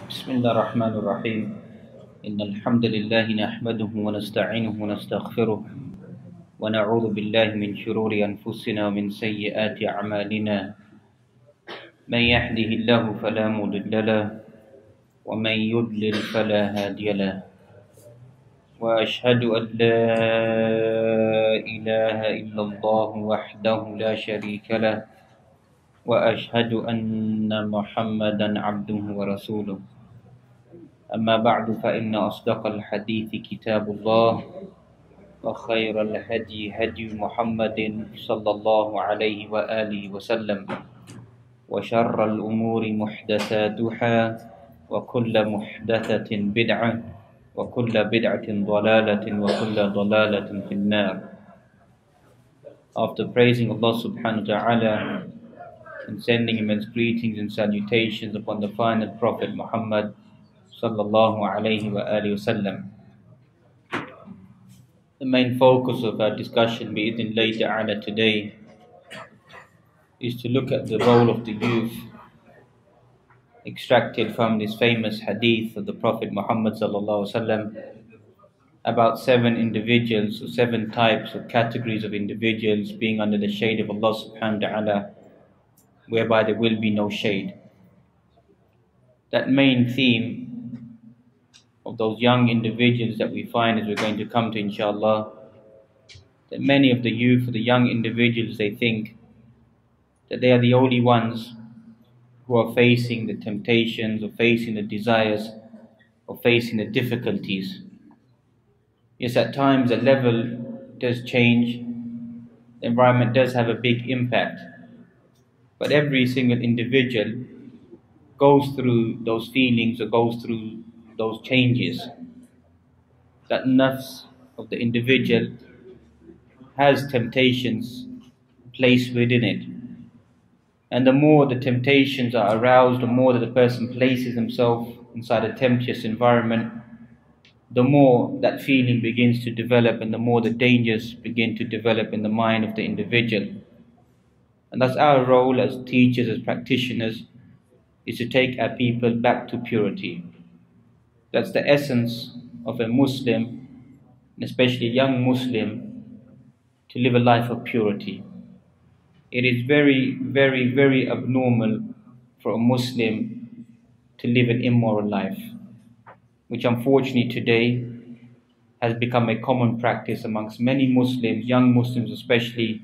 بسم الله الرحمن الرحيم إن الحمد لله نحمده ونستعينه ونستغفره ونعوذ بالله من شرور أنفسنا ومن سيئات أعمالنا من يهده الله فلا مضل له ومن يضلل فلا هادي له وأشهد أن لا إله إلا الله وحده لا شريك له وأشهد أن محمدا عبده ورسوله أما بعد فإن أصدق الحديث كتاب الله وخير الهدي هدي محمد صلى الله عليه وآله وسلم وشر الأمور محدثاتها وكل محدثة بدعة وكل بدعة ضلالة وكل ضلالة في النار. After praising Allah subhanahu wa ta'ala and sending immense greetings and salutations upon the final Prophet Muhammad sallallahu alayhi wa alihi wasallam. The main focus of our discussion bi'idhnillahi ta'ala today is to look at the role of the youth extracted from this famous hadith of the Prophet Muhammad sallallahu alaihi wasallam about 7 individuals or 7 types or categories of individuals being under the shade of Allah subhanahu wa ta'ala, whereby there will be no shade. That main theme of those young individuals that we find, as we're going to come to inshallah, that many of the youth, the young individuals, they think that they are the only ones who are facing the temptations or facing the desires or facing the difficulties. Yes, at times the level does change, the environment does have a big impact, but every single individual goes through those feelings or goes through those changes. That nafs of the individual has temptations placed within it. And the more the temptations are aroused, the more that the person places himself inside a tempestuous environment, the more that feeling begins to develop and the more the dangers begin to develop in the mind of the individual. And that's our role as teachers, as practitioners, is to take our people back to purity. That's the essence of a Muslim, and especially a young Muslim, to live a life of purity. It is very, very, very abnormal for a Muslim to live an immoral life, which unfortunately today has become a common practice amongst many Muslims, young Muslims especially,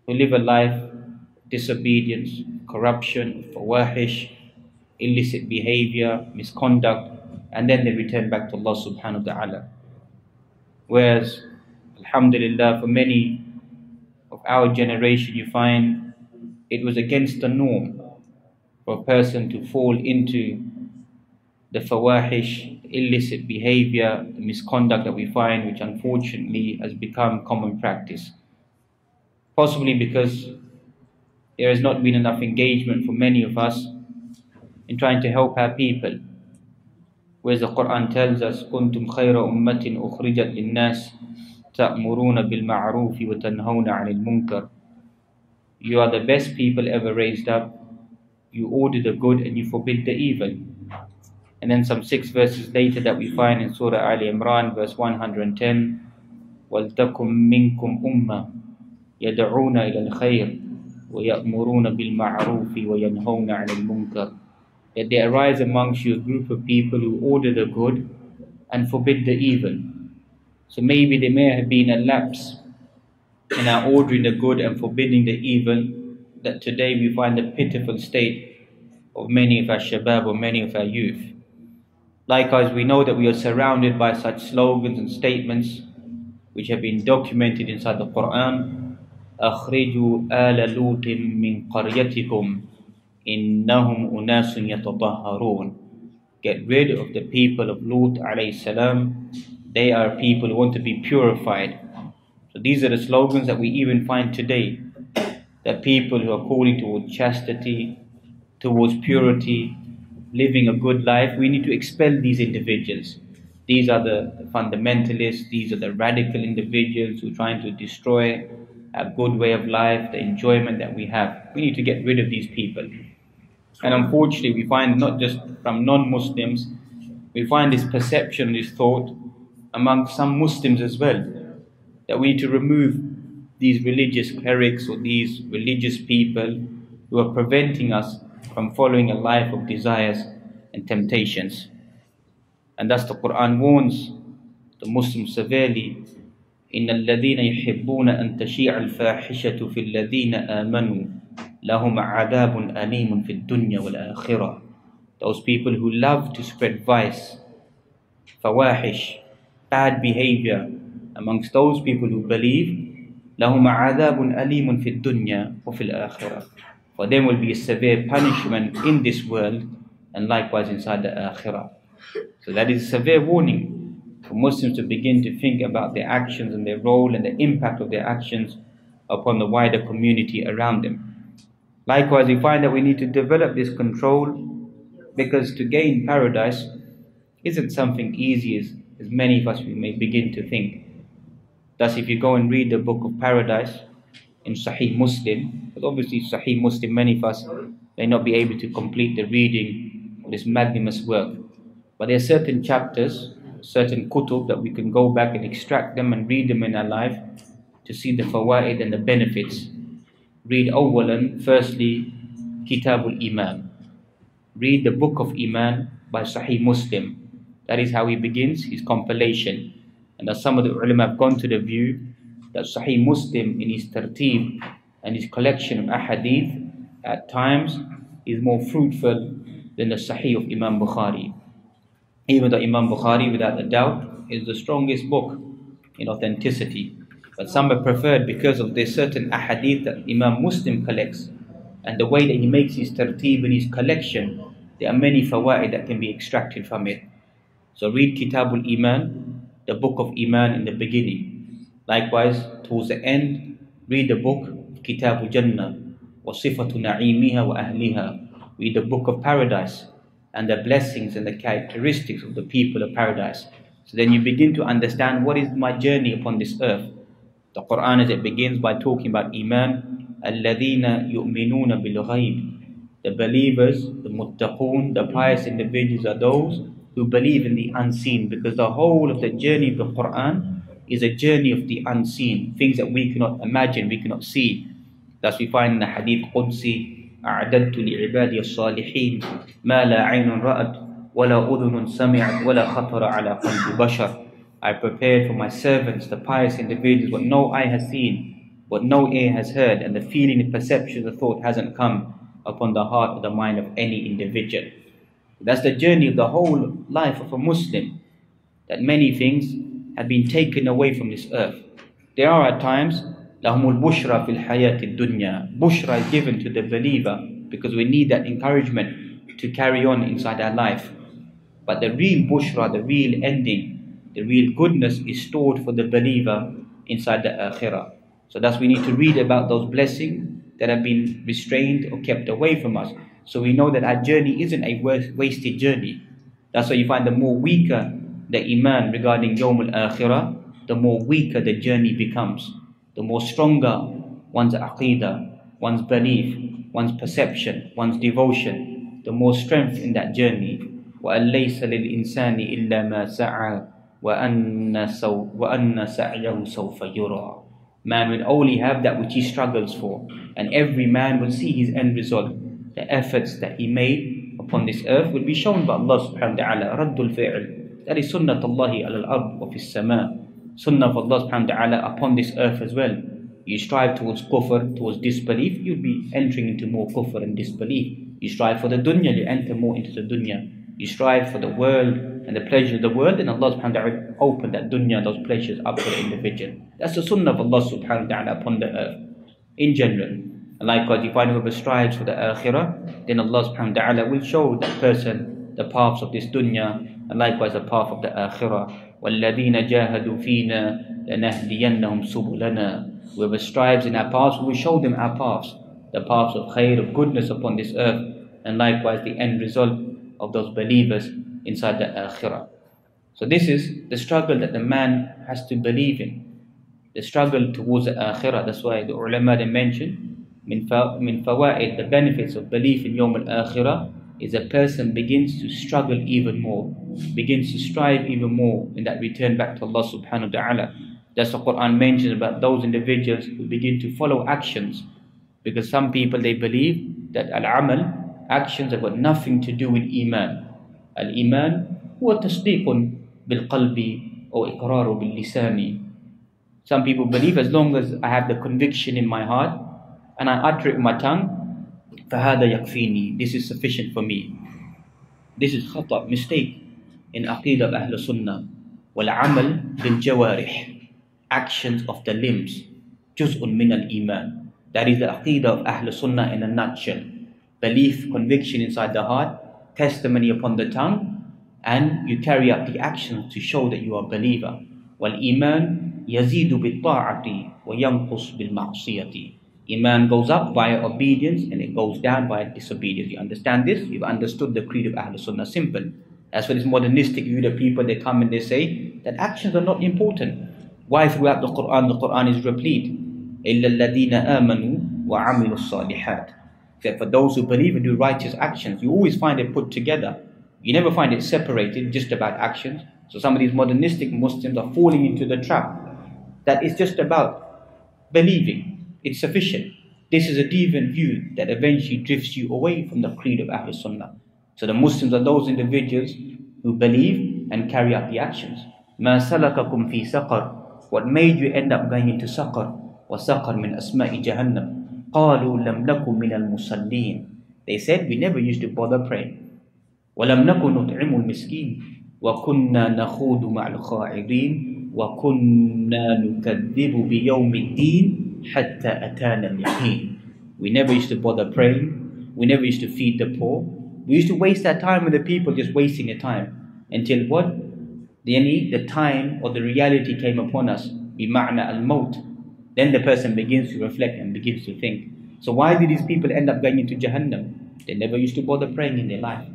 who live a life of disobedience, corruption, fawahish, illicit behavior, misconduct, and then they return back to Allah subhanahu wa ta'ala. Whereas, alhamdulillah, for many of our generation, you find it was against the norm for a person to fall into the fawahish, illicit behavior, the misconduct that we find, which unfortunately has become common practice. Possibly because there has not been enough engagement for many of us in trying to help our people. Whereas the Quran tells us, كُنْتُمْ خَيْرَ أُمَّةٍ أُخْرِجَتْ لِلنَّاسِ تَأْمُرُونَ بِالْمَعْرُوفِ وَتَنْهَوْنَ عَنِ الْمُنْكَرِ. You are the best people ever raised up. You order the good and you forbid the evil. And then some 6 verses later that we find in Surah Ali Imran, verse 110, وَلْتَكُمْ مِنْكُمْ أُمَّةٌ يَدْعُونَ إِلَى الْخَيْرِ وَيَأْمُرُونَ بِالْمَعْرُوفِ وَيَنْهَوْنَ عَنِ الْمُنْكَرِ. That there arise amongst you a group of people who order the good and forbid the evil. So maybe there may have been a lapse in our ordering the good and forbidding the evil, that today we find the pitiful state of many of our shabab or many of our youth. Likewise, we know that we are surrounded by such slogans and statements which have been documented inside the Quran. أَخْرِجُوا آلَ لُوطٍ مِّن قَرْيَتِكُمْ إِنَّهُمْ أُنَاسٌ يَتَطَهَّرُونَ. Get rid of the people of Lut alayhi salam. They are people who want to be purified. So these are the slogans that we even find today. That people who are calling towards chastity, towards purity, living a good life, we need to expel these individuals. These are the fundamentalists, these are the radical individuals who are trying to destroy a good way of life, the enjoyment that we have. We need to get rid of these people. And unfortunately, we find not just from non-Muslims, we find this perception, this thought among some Muslims as well, that we need to remove these religious clerics or these religious people who are preventing us from following a life of desires and temptations. And thus the Quran warns the Muslims severely, إن الذين يحبون أن تشيع الفاحشة في الذين آمنوا لهم عذاب أليم في الدنيا والآخرة. Those people who love to spread vice, fawahish, bad behavior amongst those people who believe, لهم عذاب أليم في الدنيا وفي الآخرة. For them will be a severe punishment in this world and likewise inside the Akhirah. So that is a severe warning for Muslims to begin to think about their actions and their role and the impact of their actions upon the wider community around them. Likewise, we find that we need to develop this control, because to gain paradise isn't something easy as many of us we may begin to think. Thus, if you go and read the book of Paradise in Sahih Muslim, because obviously Sahih Muslim, many of us may not be able to complete the reading of this magnanimous work, but there are certain chapters, certain kutub that we can go back and extract them and read them in our life to see the fawaid and the benefits. Read awalan, firstly, Kitabul Iman. Read the book of Iman by Sahih Muslim. That is how he begins his compilation. And as some of the ulama have gone to the view that Sahih Muslim in his tartib and his collection of ahadith at times is more fruitful than the Sahih of Imam Bukhari. Even though Imam Bukhari, without a doubt, is the strongest book in authenticity. But some are preferred because of the certain ahadith that Imam Muslim collects and the way that he makes his tartib and his collection. There are many fawaid that can be extracted from it. So read Kitabul Iman, the book of Iman in the beginning. Likewise, towards the end, read the book Kitabul Jannah, wa sifatu na'imiha wa ahliha. Read the book of paradise and the blessings and the characteristics of the people of paradise. So then you begin to understand, what is my journey upon this earth? The Quran, as it begins by talking about Iman, الَّذِينَ يُؤْمِنُونَ بِالْغَيْبِ. The believers, the muttaqun, the pious individuals are those who believe in the unseen, because the whole of the journey of the Quran is a journey of the unseen, things that we cannot imagine, we cannot see. Thus we find in the Hadith Qudsi, أعددت لعبادي الصالحين ما لا عين رأت ولا أذن سمعت ولا خطر على قلب بشر. I prepared for my servants, the pious individuals, what no eye has seen, what no ear has heard, and the feeling, the perception, the thought hasn't come upon the heart or the mind of any individual. That's the journey of the whole life of a Muslim, that many things have been taken away from this earth. There are at times لَهُمُ الْبُشْرَى فِي الْحَيَاةِ الدُّنْيَا. Bushra is given to the believer because we need that encouragement to carry on inside our life. But the real bushra, the real ending, the real goodness is stored for the believer inside the akhirah. So thus we need to read about those blessings that have been restrained or kept away from us, so we know that our journey isn't a wasted journey. That's why you find the more weaker the iman regarding Yawm al-Akhirah, the more weaker the journey becomes. The more stronger one's aqidah, one's belief, one's perception, one's devotion, the more strength in that journey. وَأَلَّيْسَ لِلْإِنسَانِ إِلَّا مَا سَعَى وَأَنَّ سَعْيَهُ سَوْفَ يُرَى. Man will only have that which he struggles for, and every man will see his end result. The efforts that he made upon this earth will be shown by Allah subhanahu wa ta'ala. رَدُّ الْفِعْلِ. That is sunnat Allahi ala al-ard wa fi as-sama'. Sunnah of Allah subhanahu wa ta'ala upon this earth as well. You strive towards kufr, towards disbelief, you'll be entering into more kufr and disbelief. You strive for the dunya, you enter more into the dunya. You strive for the world and the pleasure of the world, and Allah subhanahu wa ta'ala open that dunya, those pleasures up for the individual. That's the sunnah of Allah subhanahu wa ta'ala upon the earth in general. And likewise, you find whoever strives for the akhirah, then Allah subhanahu wa ta'ala will show that person the paths of this dunya, and likewise the path of the akhirah. وَالَّذِينَ جَاهَدُوا فِينَا لَنَهْدِيَنَّهُمْ سُبُلَنَا. Whoever strives in our paths, we will show them our paths, the paths of khair, of goodness upon this earth, and likewise the end result of those believers inside the akhirah. So this is the struggle that the man has to believe in, the struggle towards the akhirah. That's why the ulama they mention min fawaid, the benefits of belief in Yawm al-Akhirah, is a person begins to struggle even more, begins to strive even more in that return back to Allah subhanahu wa ta'ala. That's what Quran mentions about those individuals who begin to follow actions. Because some people, they believe that al-amal, actions, have got nothing to do with iman. Al-iman huwa tasdiqun bil-qalbi or iqraru bil-lisani. Some people believe as long as I have the conviction in my heart and I utter it with my tongue, فَهَذَا يَكْفِينِي, this is sufficient for me. This is khata, mistake in aqidah of Ahl Sunnah. وَالْعَمَلْ بِالْجَوَارِحِ, actions of the limbs, جُزْءٌ مِنَ الْإِيمَانِ. That is the aqidah of Ahl Sunnah in a nutshell. Belief, conviction inside the heart, testimony upon the tongue, and you carry out the actions to show that you are a believer. وَالْإِيمَانِ يَزِيدُ بِالطَّاعَةِ وَيَنْقُصُ بِالْمَعْصِيَةِ. Iman goes up via obedience and it goes down via disobedience. You understand this? You've understood the creed of Ahl Sunnah. Simple. As for this modernistic view that people, they come and they say that actions are not important. Why throughout the Quran is replete. إِلَّا الَّذِينَ آمَنُوا وَعَمِلُوا الصَّالِحَاتِ. Except for those who believe and do righteous actions. You always find it put together. You never find it separated just about actions. So some of these modernistic Muslims are falling into the trap that it's just about believing. It's sufficient. This is a deviant view that eventually drifts you away from the creed of Ahl Sunnah. So the Muslims are those individuals who believe and carry out the actions. مَا سَلَكَكُمْ فِي سَقَرٍ. What made you end up going into Saqar? وَسَقَرْ مِنْ أَسْمَاءِ جَهَنَّمْ. قَالُوا لَمْ نَكُ مِنَ الْمُصَلِّينَ. They said, we never used to bother praying. وَلَمْ نَكُ نُطْعِمُ الْمِسْكِينَ وَكُنَّا نَخُوضُ مَعَ الْخَاعِضِينَ وَكُنَّا نُكَذِّبُ بِيَوْمِ الدِّينِ حَتَّى أَتَانَا الْيَقِينَ. We never used to bother praying. We never used to feed the poor. We used to waste our time with the people, just wasting their time. Until what? The time or the reality came upon us. بِمَعْنَى الْمَوْتِ. Then the person begins to reflect and begins to think. So why did these people end up going into Jahannam? They never used to bother praying in their life.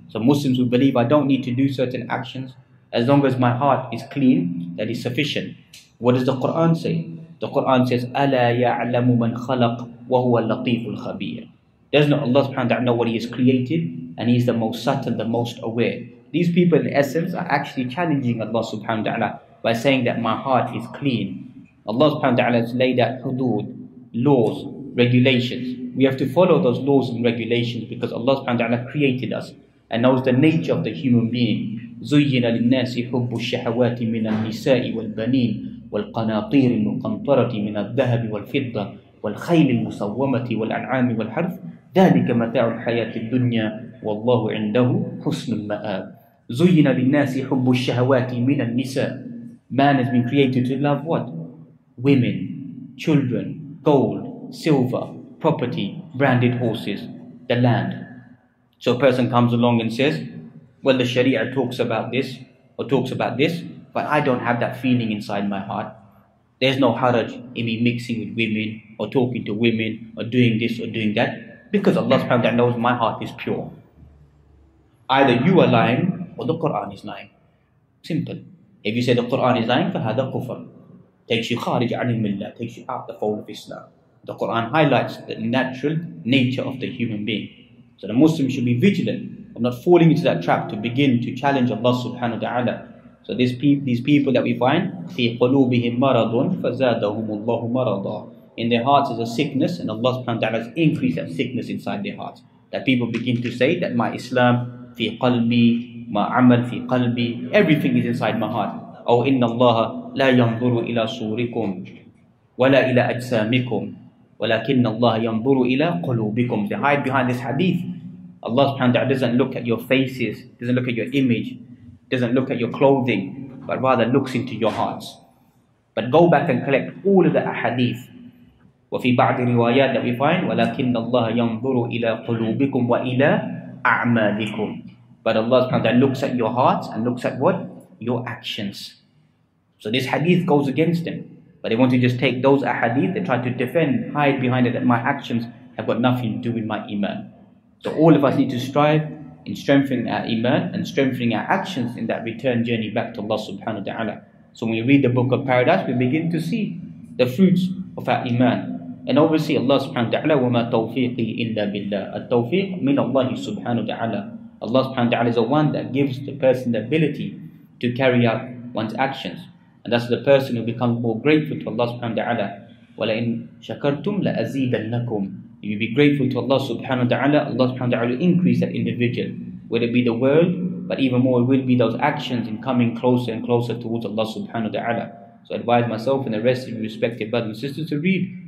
So Muslims who believe I don't need to do certain actions, as long as my heart is clean, that is sufficient. What does the Quran say? The Quran says, أَلَا يَعْلَمُ مَنْ خَلَقَ وَهُوَ اللَّطِيفُ الْخَبِيرُ. Does not Allah subhanahu wa ta'ala know what He has created? And He is the most subtle, the most aware. These people in essence are actually challenging Allah subhanahu wa ta'ala by saying that my heart is clean. Allah subhanahu wa ta'ala has laid out hudud, laws, regulations. We have to follow those laws and regulations because Allah subhanahu wa ta'ala created us and knows the nature of the human being. زُيِّنَ لِلنَّاسِ حُبُّ الشَّهَوَاتِ مِنَ النِّسَاءِ وَالْبَنِينَ والقناطير المقنطرة من الذهب والفضة والخيل المسومة والأنعام والحرث ذلك متاع الحياة الدنيا والله عنده حسن المآب. زين للناس حب الشهوات من النساء. Man has been created to love what? Women, children, gold, silver, property, branded horses, the land. So a person comes along and says, well, the Sharia talks about this or talks about this, but I don't have that feeling inside my heart. There's no haraj in me mixing with women or talking to women or doing this or doing that because Allah subhanahu wa ta'ala knows my heart is pure. Either you are lying or the Quran is lying. Simple. If you say the Quran is lying, فَهَذَا كُفْرٌ. Takes you kharij an al-millah, takes you out the fold of Islam. The Quran highlights the natural nature of the human being. So the Muslim should be vigilant of not falling into that trap to begin to challenge Allah subhanahu wa ta'ala. So these people that we find, فِي قُلُوبِهِمْ مَرَضٌ فَزَادَهُمُ اللَّهُ مَرَضًا. In their hearts is a sickness and Allah subhanahu wa ta'ala has increased that sickness inside their hearts. That people begin to say that my Islam, fi qalbi, ma amal fi qalbi, everything is inside my heart. Oh, inna Allah la yanzuru ila surikum, wala ila ajsamikum, walakinna Allah yanzuru ila qulubikum. They hide behind this hadith. Allah subhanahu wa ta'ala doesn't look at your faces, doesn't look at your image, doesn't look at your clothing, but rather looks into your hearts. But go back and collect all of the ahadith. وفي بعض الروايات that we find ولكن الله ينظر إلى قلوبكم وإلى أعمالكم. But Allah subhanahu wa ta'ala looks at your hearts and looks at what? Your actions. So this hadith goes against them. But they want to just take those ahadith, they try to defend, hide behind it that my actions have got nothing to do with my iman. So all of us need to strive in strengthening our iman and strengthening our actions in that return journey back to Allah subhanahu wa ta'ala. So when we read the book of Paradise, we begin to see the fruits of our iman. And obviously Allah subhanahu wa ta'ala, وَمَا تَوْفِيقِي إِلَّا بِاللَّهِ. At-tawfiq min Allah subhanahu wa ta'ala. Allah subhanahu wa ta'ala is the one that gives the person the ability to carry out one's actions. And that's the person who becomes more grateful to Allah subhanahu wa ta'ala. وَلَئِن شَكَرْتُمْ لَأَزِيدَنَّكُمْ. If you be grateful to Allah subhanahu wa ta'ala, Allah subhanahu wa ta'ala will increase that individual. Whether it be the world, but even more it will be those actions in coming closer and closer towards Allah subhanahu wa ta'ala. So I advise myself and the rest of you respected brothers and sisters to read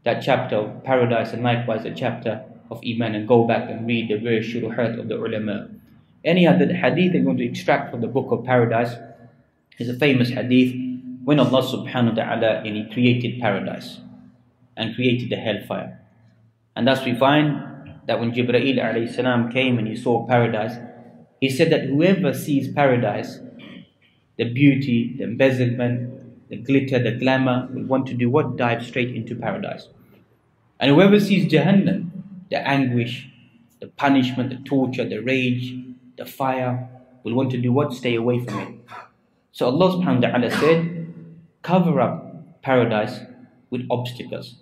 that chapter of paradise and likewise the chapter of Iman, and go back and read the various shuruhat of the ulama. Any other hadith I'm going to extract from the book of paradise is a famous hadith when Allah subhanahu wa ta'ala created paradise and created the hellfire. And thus we find that when Jibreel alayhi salam came and he saw paradise, he said that whoever sees paradise, the beauty, the embezzlement, the glitter, the glamour, will want to do what? Dive straight into paradise. And whoever sees Jahannam, the anguish, the punishment, the torture, the rage, the fire, will want to do what? Stay away from it. So Allah subhanahu wa ta'ala said, cover up paradise with obstacles.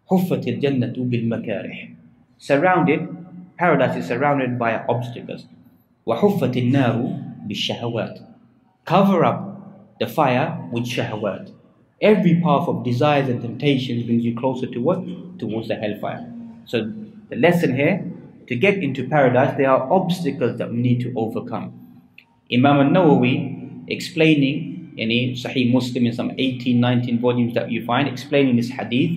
حُفَّتِ الْجَنَّةُ بِالْمَكَارِحِ. Surrounded, paradise is surrounded by obstacles. وَحُفَّتِ النَّارُ بِالشَّهَوَاتِ. Cover up the fire with shahawat. Every path of desires and temptations brings you closer to what? Towards the hellfire. So the lesson here, to get into paradise, there are obstacles that we need to overcome. Imam al-Nawawi, explaining in Sahih Muslim in some 18, 19 volumes that you find, explaining this hadith,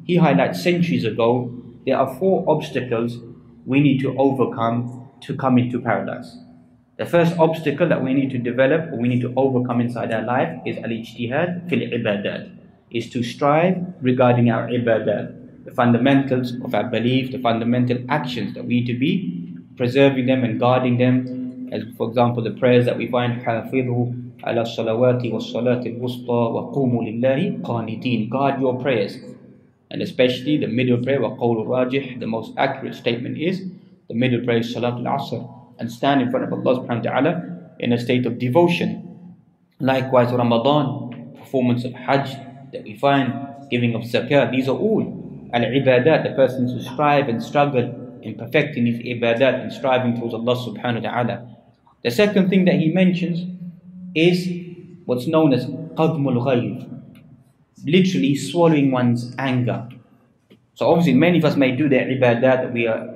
he highlights centuries ago, there are 4 obstacles we need to overcome to come into paradise. The first obstacle that we need to develop, or we need to overcome inside our life, is al-ijtihad fil ibadat, is to strive regarding our ibadat, the fundamentals of our belief, the fundamental actions that we need to be preserving them and guarding them. As for example, the prayers that we find, حَافِظُوا عَلَى الصَّلَوَاتِ وَالصَّلَاةِ الْوُسْطَى وَقُومُوا لِلَّهِ قَانِتِينَ. Guard your prayers. And especially the middle prayer, وَقَوْلُ الرَّاجِحِ, the most accurate statement is, the middle prayer is Salatul Asr, and stand in front of Allah subhanahu wa ta'ala in a state of devotion. Likewise Ramadan, performance of Hajj that we find, giving of Zakat, these are all al-ibadat, the person to strive and struggle in perfecting his ibadat and striving towards Allah subhanahu wa ta'ala. The second thing that he mentions is what's known as qadmul ghayb, literally swallowing one's anger. So obviously many of us may do their ibadat, that we are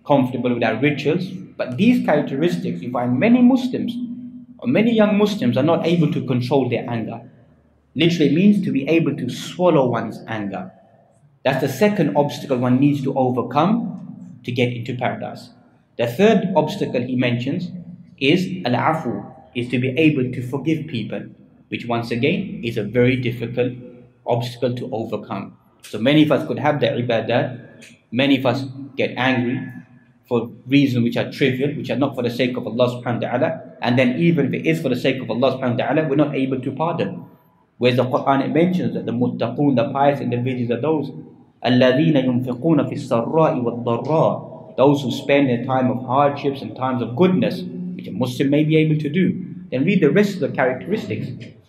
comfortable with our rituals, but these characteristics, you find many Muslims or many young Muslims are not able to control their anger. Literally means to be able to swallow one's anger. That's the second obstacle one needs to overcome to get into paradise. The third obstacle he mentions is al-afu, is to be able to forgive people, which once again is a very difficult obstacle to overcome. So many of us could have the ibadat, many of us get angry for reasons which are trivial, which are not for the sake of Allah subhanahu wa ta'ala, and then even if it is for the sake of Allah subhanahu wa ta'ala, we're not able to pardon. Whereas the Quran, it mentions that the muttaqun, the pious individuals, are those الَّذِينَ يُنْفِقُونَ فِي السَّرَّاءِ وَالضَّرَّاءِ, those who spend their time of hardships and times of goodness, which a Muslim may be able to do. Then read the rest of the characteristics.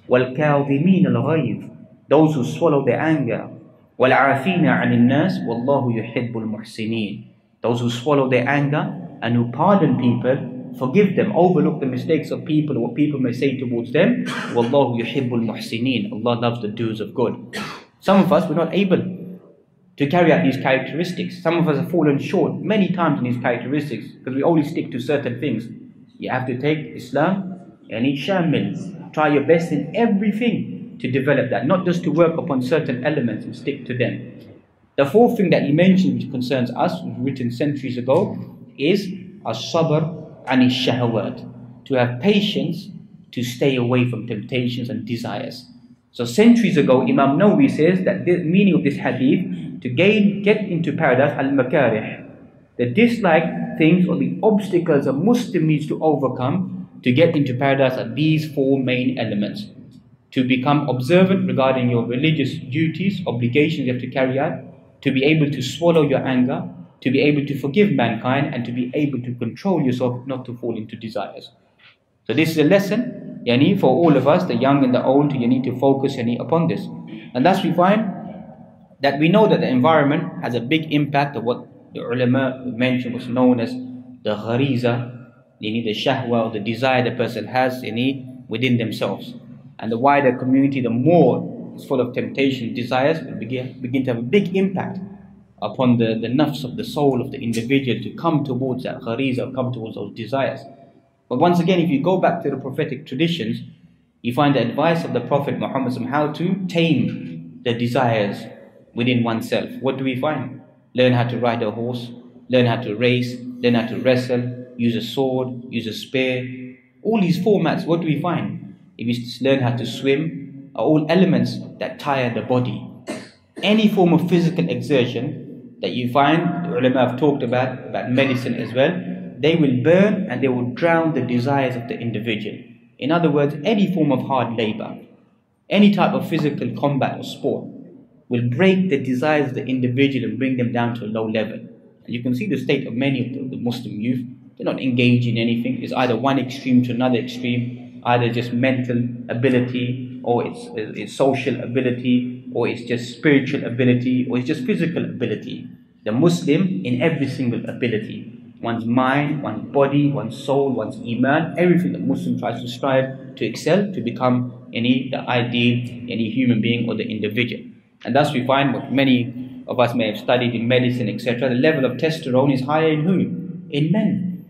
وَالْكَاظِمِينَ الْغَيْظَ, those who swallow their anger. وَالْعَافِينَ عَنِ النَّاسِ وَاللَّهُ يُحِبُّ الْمُحْسِنِينَ, those who swallow their anger and who pardon people, forgive them, overlook the mistakes of people or what people may say towards them. وَاللَّهُ يُحِبُّ الْمُحْسِنِينَ, Allah loves the doers of good. Some of us were not able to carry out these characteristics. Some of us have fallen short many times in these characteristics because we only stick to certain things. You have to take Islam and shamil. Try your best in everything to develop that, not just to work upon certain elements and stick to them. The fourth thing that he mentioned, which concerns us, written centuries ago, is as-sabr and shahawat, to have patience to stay away from temptations and desires. So centuries ago, Imam Nawawi says that the meaning of this hadith, to get into paradise, al-makarih, the disliked things or the obstacles a Muslim needs to overcome to get into paradise are these 4 main elements. To become observant regarding your religious duties, obligations you have to carry out, to be able to swallow your anger, to be able to forgive mankind, and to be able to control yourself not to fall into desires. So this is a lesson for all of us, the young and the old, you need to focus upon this. And thus we find that we know that the environment has a big impact of what the ulama mentioned was known as the ghariza, the shahwa, or the desire the person has within themselves. And the wider community, the more it's full of temptation, desires, will begin to have a big impact upon the nafs of the soul of the individual to come towards that ghariza, come towards those desires. But once again, if you go back to the prophetic traditions, you find the advice of the Prophet Muhammad how to tame the desires within oneself. What do we find? Learn how to ride a horse, learn how to race, learn how to wrestle, use a sword, use a spear. All these formats, what do we find? If you learn how to swim, are all elements that tire the body. Any form of physical exertion that you find, the ulama have talked about medicine as well, they will burn and they will drown the desires of the individual. In other words, any form of hard labor, any type of physical combat or sport will break the desires of the individual and bring them down to a low level. And you can see the state of many of the Muslim youth. They're not engaged in anything. It's either one extreme to another extreme, either just mental ability, or it's social ability, or it's just spiritual ability, or it's just physical ability. The Muslim in every single ability. One's mind, one's body, one's soul, one's iman, everything that Muslim tries to strive to excel, to become the ideal, any human being or the individual. And thus we find what many of us may have studied in medicine, etc. The level of testosterone is higher in who? In men.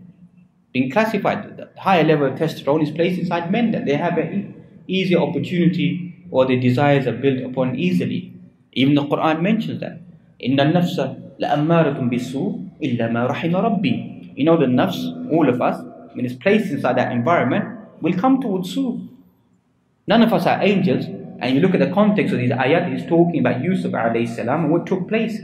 Being classified, the higher level of testosterone is placed inside men, that they have an easier opportunity, or their desires are built upon easily. Even the Quran mentions that. إِنَّ النَّفْسَ لَأَمَّارَةٌ بِالسُّوءِ إِلَّا مَا رَحِمَ رَبِّي. You know, the nafs, all of us, when it's placed inside that environment, will come towards su. None of us are angels. And you look at the context of these ayat, it's talking about Yusuf alayhi salam and what took place.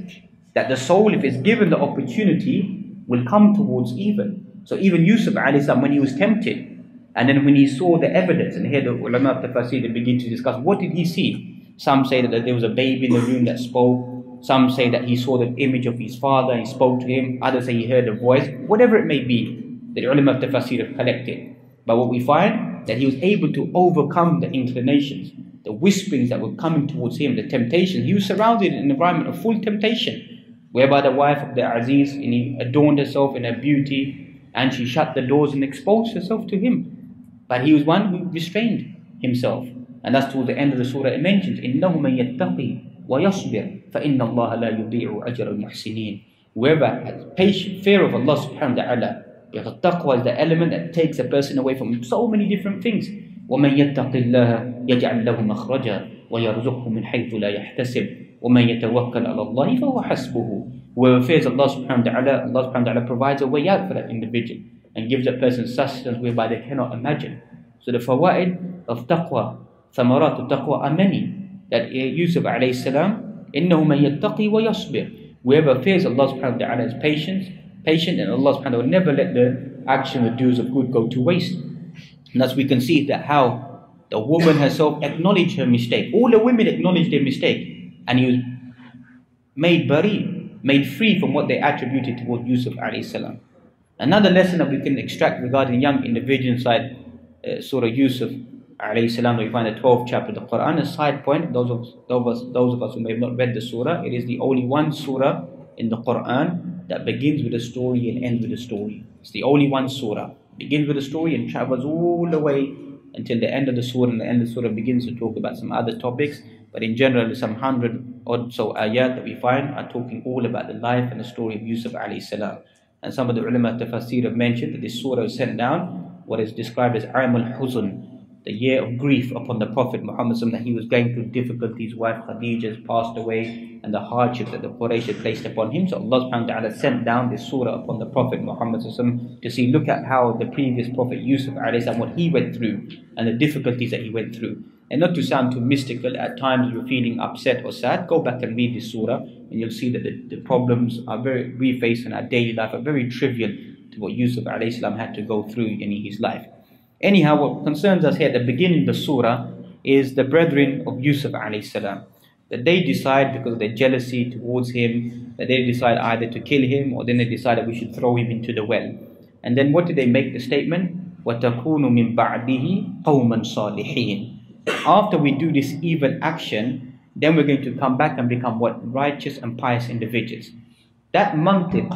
That the soul, if it's given the opportunity, will come towards evil. So even Yusuf alayhi salam, when he was tempted, and then when he saw the evidence, and here the ulama of tafsir begin to discuss, what did he see? Some say that there was a baby in the room that spoke. Some say that he saw the image of his father and he spoke to him. Others say he heard a voice. Whatever it may be, the ulama of tafsir have collected. But what we find, that he was able to overcome the inclinations, the whisperings that were coming towards him, the temptation. He was surrounded in an environment of full temptation, whereby the wife of the Aziz adorned herself in her beauty, and she shut the doors and exposed herself to him. But he was one who restrained himself. And that's towards the end of the surah it mentions, إِنَّهُ مَن يَتَّقِي وَيَصْبِرْ فَإِنَّ اللَّهَ لَا يُضِيعُ أَجْرَ الْمُحْسِنِينَ. Whoever has patient fear of Allah subhanahu wa ta'ala, because taqwa is the element that takes a person away from so many different things. وَمَن يَتَّقِ اللَّهَ يَجْعَلْ لَهُ مَخْرَجًا وَيَرْزُقْهُ مِنْ حَيْثُ لَا يَحْتَسِبُ وَمَن يَتَوَكَّلْ عَلَى اللَّهِ فَهُوَ حَسْبُهُ. Whoever fears Allah subhanahu wa ta'ala, Allah subhanahu wa ta'ala provides a way out for that individual and gives that person sustenance whereby they cannot imagine. So the fawaid of taqwa, thamarat of taqwa are many. That Yusuf alayhi salam, إِنَّهُ مَن يَتَّقِي وَيَصْبِرْ. Whoever fears Allah subhanahu wa ta'ala is patient, and Allah subhanahu wa ta'ala will never let the action, the dues of good go to waste. And thus we can see that how the woman herself acknowledged her mistake. All the women acknowledged their mistake, and he was made bari, made free from what they attributed toward Yusuf alayhi salam. Another lesson that we can extract regarding young individuals inside Surah Yusuf alayhi salam, we find the 12th chapter of the Quran. A side point, those of us who may have not read the surah, it is the only one surah in the Quran that begins with a story and ends with a story. It's the only one surah. It begins with a story and travels all the way until the end of the surah, and the end of the surah begins to talk about some other topics. But in general, some 100 or so ayat that we find are talking all about the life and the story of Yusuf alayhi salam. And some of the ulama tafsir have mentioned that this surah was sent down, what is described as Aam al-Huzn, the year of grief upon the Prophet Muhammad, that he was going through difficulties. His wife Khadija has passed away, and the hardship that the Quraysh had placed upon him. So Allah subhanahu wa ta'ala sent down this surah upon the Prophet Muhammad to see, look at how the previous Prophet Yusuf alayhi, what he went through and the difficulties that he went through. And not to sound too mystical, at times you're feeling upset or sad, go back and read this surah, and you'll see that the problems we face in our daily life are very trivial to what Yusuf alayhi salam had to go through in his life. Anyhow, what concerns us here at the beginning of the surah is the brethren of Yusuf alayhi salam. That they decide, because of their jealousy towards him, that they decide either to kill him, or then they decide that we should throw him into the well. And then what did they make the statement? وَتَكُونُ مِن بَعْدِهِ قَوْمًا صَالِحِينَ. After we do this evil action, then we're going to come back and become what? Righteous and pious individuals. That mantiq,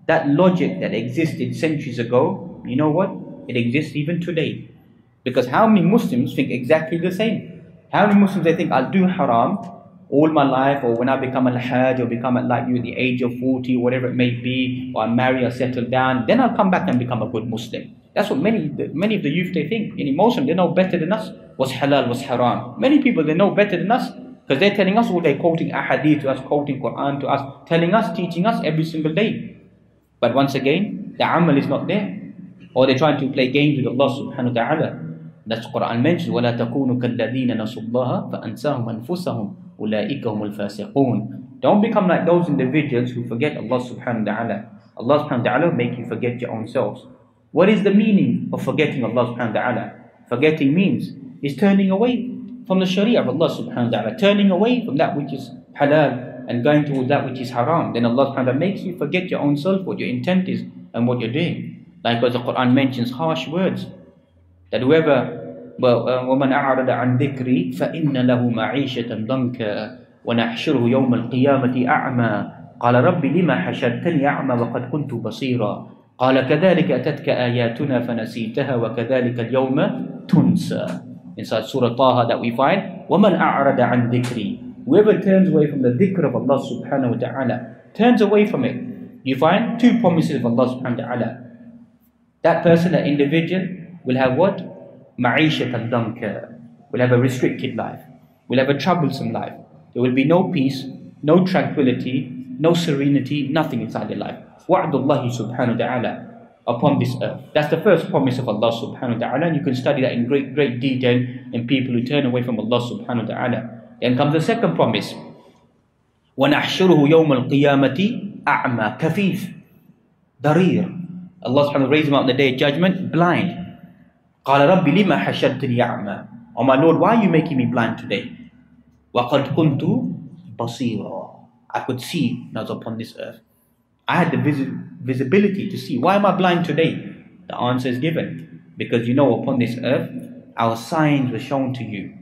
that logic that existed centuries ago, you know what? It exists even today. Because how many Muslims think exactly the same? How many Muslims they think, I'll do haram all my life, or when I become al-hajj, or become like you at the age of 40, whatever it may be, or I marry or settle down, then I'll come back and become a good Muslim. That's what many of the youth they think. In Muslim, they know better than us what's halal, what's haram. Many people, they know better than us, because they're telling us all, they're quoting ahadith to us, quoting Quran to us, telling us, teaching us every single day. But once again, the amal is not there. Or they're trying to play games with Allah subhanahu wa ta'ala. That's Quran mentions, وَلَا تَكُونُوا كَالَّذِينَ نَسُوا اللَّهَ فَأَنْسَاهُمْ أَنفُسَهُمْ أُولَٰئِكَ هُمُ الْفَاسِقُونَ. Don't become like those individuals who forget Allah subhanahu wa ta'ala. Allah subhanahu wa ta'ala will make you forget your own selves. What is the meaning of forgetting Allah subhanahu wa ta'ala? Forgetting means is turning away from the sharia of Allah subhanahu wa ta'ala, turning away from that which is halal and going towards that which is haram. Then Allah subhanahu wa ta'ala makes you forget your own self, what your intent is and what you're doing. Likewise, the Quran mentions harsh words. That whoever, وَمَنْ أَعْرَضَ عَنْ ذِكْرِي فَإِنَّ لَهُ مَعِيشَةً ضَنْكًا وَنَحْشُرُهُ يَوْمَ الْقِيَامَةِ أَعْمَى قَالَ رَبِّ لِمَا حَشَرْتَنِي أَعْمَى وَقَدْ كُنْتُ بَصِيرًا قَالَ كَذَلِكَ أَتَتْكَ آيَاتُنَا فَنَسِيتَهَا وَكَذَلِكَ الْيَوْمَ تُنْسَى. Inside Surah Taha that we find, وَمَنْ أَعْرَضَ عَنْ ذِكْرِي. Whoever turns away from the dhikr of Allah subhanahu wa ta'ala, turns away from it, you find two promises of Allah subhanahu wa ta'ala. That person, that individual, will have what? Ma'ishatan danka. Will have a restricted life. Will have a troublesome life. There will be no peace, no tranquility, no serenity, nothing inside their life. Wa'adullahi subhanahu wa ta'ala upon this earth. That's the first promise of Allah subhanahu wa ta'ala, and you can study that in great detail in people who turn away from Allah subhanahu wa ta'ala. Then comes the second promise. وَنَحْشُرُهُ يَوْمَ الْقِيَامَةِ أَعْمَى كَفِيفٌ ضَرِيرٌ. Allah subhanahu wa ta'ala raise him out on the day of judgment, blind. قَالَ رَبِّ لِمَا حَشَرْتَنِي أَعْمَى. Oh my Lord, why are you making me blind today? وَقَدْ كُنْتُ بَصِيرًا. I could see when I was upon this earth. I had the visibility to see. Why am I blind today? The answer is given. Because you know, upon this earth, our signs were shown to you.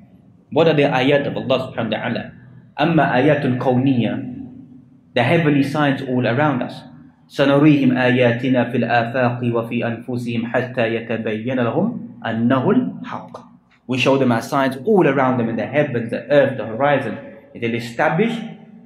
What are the ayat of Allah subhanahu wa ta'ala? أَمَّا آيَاتُ الْكَوْنِيَّةِ. The heavenly signs all around us. سنريهم آياتنا في الآفاق وفي أنفسهم حتى يتبين لهم أنه الحق. We show them our signs all around them in the heavens, the earth, the horizon. They'll establish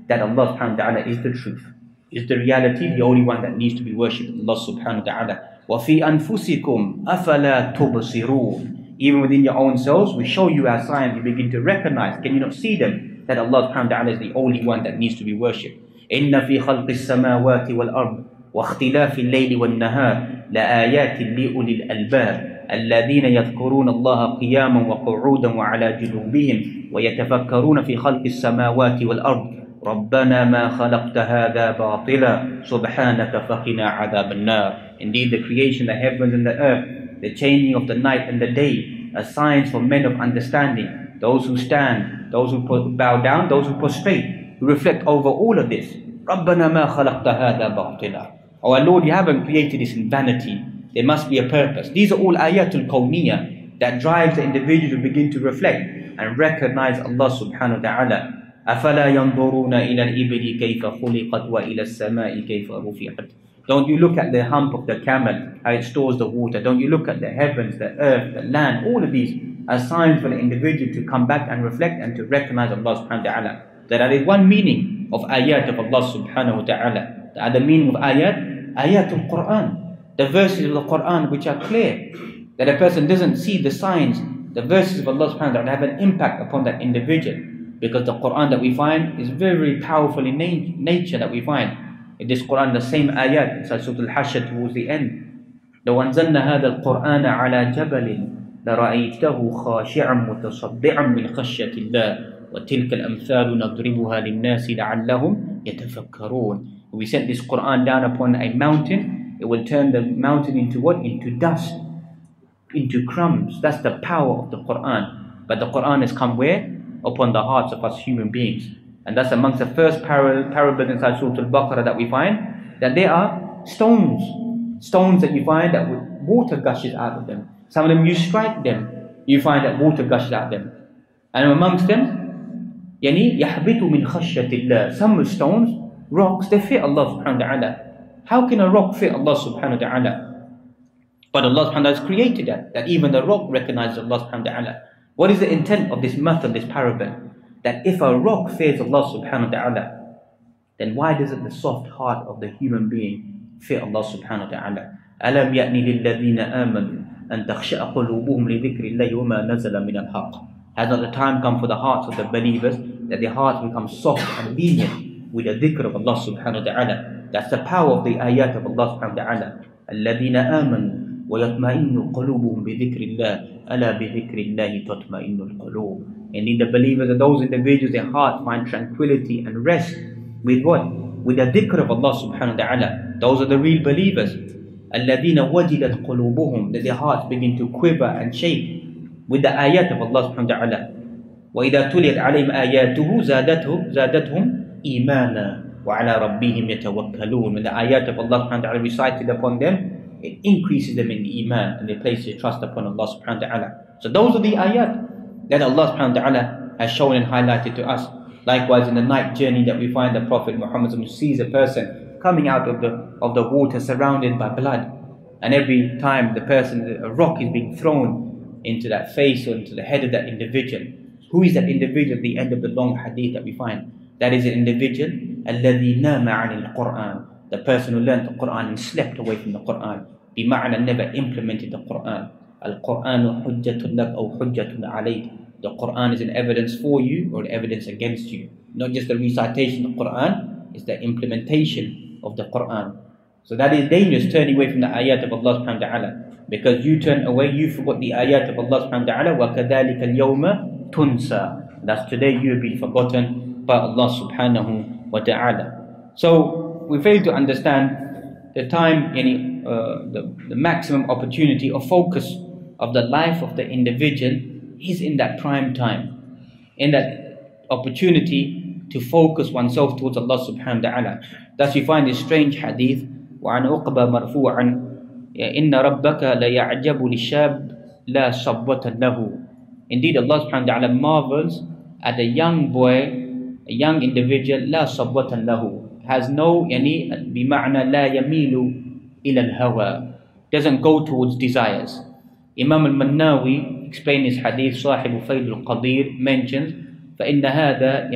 that Allah subhanahu wa ta'ala is the truth, is the reality, the only one that needs to be worshipped, Allah subhanahu wa ta'ala. وَفِي أَنفُسِكُمْ أَفَلَا تُبْصِرُونَ. Even within your own selves, we show you our signs, you begin to recognize, can you not see them? That Allah subhanahu wa ta'ala is the only one that needs to be worshipped. إِنَّ فِي خَلْقِ السَّمَاوَاتِ وَالْأَرْضِ واختلاف الليل والنهار لآيات لأولي الألباب الذين يذكرون الله قياما وقعودا وعلى جنوبهم ويتفكرون في خلق السماوات والأرض ربنا ما خلقت هذا باطلا سبحانك فقنا عذاب النار. Indeed, the creation, the heavens and the earth, the changing of the night and the day, are signs for men of understanding, those who stand, those who bow down, those who prostrate, who reflect over all of this. ربنا ما خلقت هذا باطلا. Oh our Lord, you haven't created this in vanity. There must be a purpose. These are all ayatul kawniyah that drives the individual to begin to reflect and recognize Allah subhanahu wa ta'ala. أَفَلَا يَنْظُرُونَ إِلَى الْإِبِلِ كَيْفَ خُلِقَتْ وَإِلَى السَّمَاءِ كَيْفَ رُفِعَتْ. Don't you look at the hump of the camel, how it stores the water. Don't you look at the heavens, the earth, the land. All of these are signs for the individual to come back and reflect and to recognize Allah subhanahu wa ta'ala. That is one meaning of ayat of Allah subhanahu wa ta'ala. The other meaning of ayatul Quran, the verses of the Quran which are clear, that a person doesn't see the signs, the verses of Allah subhanahu wa ta'ala have an impact upon that individual, because the Quran that we find is very, very powerful in nature that we find. In this Quran, the same ayat, inside Surah Al-Hashr towards the end, لو أنزلنا هذا القرآن على جبل لرأيته خاشعا متصدعا من خشية الله وتلك الأمثال نضربها للناس لعلهم يتفكرون. We sent this Quran down upon a mountain, it will turn the mountain into what? Into dust, into crumbs. That's the power of the Quran. But the Quran has come where? Upon the hearts of us human beings. And that's amongst the first parables inside Surah Al-Baqarah that we find, that there are stones that you find that water gushes out of them. Some of them you strike them, you find that water gushes out of them. And amongst them, يعني يحبط من خشية الله. Some stones, rocks, they fear Allah subhanahu wa ta'ala. How can a rock fear Allah subhanahu wa ta'ala? But Allah subhanahu wa ta'ala has created that even the rock recognizes Allah subhanahu wa ta'ala. What is the intent of this method, this parable? That if a rock fears Allah subhanahu wa ta'ala, then why doesn't the soft heart of the human being fear Allah subhanahu wa ta'ala? أَلَمْ يَأْنِ لِلَّذِينَ آمَنُوا أَن تَخْشَعَ قُلُوبُهُمْ لِذِكْرِ اللَّهِ وَمَا نَزَلَ مِنَ الْحَقِّ. Has not the time come for the hearts of the believers that their hearts become soft and lenient with the dhikr of Allah subhanahu wa ta'ala? That's the power of the ayat of Allah subhanahu wa ta'ala. الَّذِينَ آمَنُوا وَيَطْمَئِنُّ قُلُوبُهُم بِذِكْرِ اللَّهِ أَلَا بِذِكْرِ اللَّهِ تَطْمَئِنُّ الْقُلُوبُ. Indeed, the believers are those individuals, their hearts find tranquility and rest with what? With the dhikr of Allah subhanahu wa ta'ala. Those are the real believers. الَّذِينَ وَجِلَتْ قُلُوبُهُم, that their hearts begin to quiver and shake with the ayat of Allah subhanahu wa ta'ala. وَإِذَا تُلِيَتْ عَلَيْهِمْ آيَاتُهُ زَادَتْهُمْ إِيمَانًا وَعَلَى رَبِّهِمْ يَتَوَكَّلُونَ. When the ayat of Allah subhanahu wa ta'ala recited upon them, it increases them in iman and they place their trust upon Allah subhanahu wa ta'ala. So those are the ayat that Allah subhanahu wa ta'ala has shown and highlighted to us. Likewise, in the night journey that we find the Prophet Muhammad sees a person coming out of the water surrounded by blood, and every time a rock is being thrown into that face or into the head of that individual. Who is that individual at the end of the long hadith that we find? That is an individual, الَّذِي نَامَ عَنِ الْقُرْآنِ, the person who learned the Qur'an and slept away from the Qur'an. بمعنى never implemented the Qur'an. الْقُرْآنُ حُجَّةٌ لَكَ أَوْ حُجَّةٌ عَلَيْكَ. The Qur'an is an evidence for you or an evidence against you. Not just the recitation of the Qur'an, it's the implementation of the Qur'an. So that is dangerous, turning away from the ayat of Allah subhanahu wa ta'ala. Because you turn away, you forgot the ayat of Allah subhanahu wa ta'ala. وَكَذَلِكَ الْيَوْمَ تُنْسَى. That's today you have been forgotten by Allah subhanahu wa ta'ala. So we fail to understand the time, the maximum opportunity or focus of the life of the individual is in that prime time. In that opportunity to focus oneself towards Allah subhanahu wa ta'ala. Thus you find this strange hadith, وَعَنْ أُقْبَى مَرْفُوعًا إِنَّ رَبَّكَ لَيَعْجَبُ لِلشَّابِ لَا صَبْوَةً لَهُ. Indeed, Allah subhanahu wa ta'ala marvels at a young boy, a young individual, لَا صَبْوَةً لَهُ, has no, بمعنى لا يميل إلى الهوى, doesn't go towards desires. Imam al-Mannawi explained this hadith, صاحب فيل القدير, mentions فإن هذا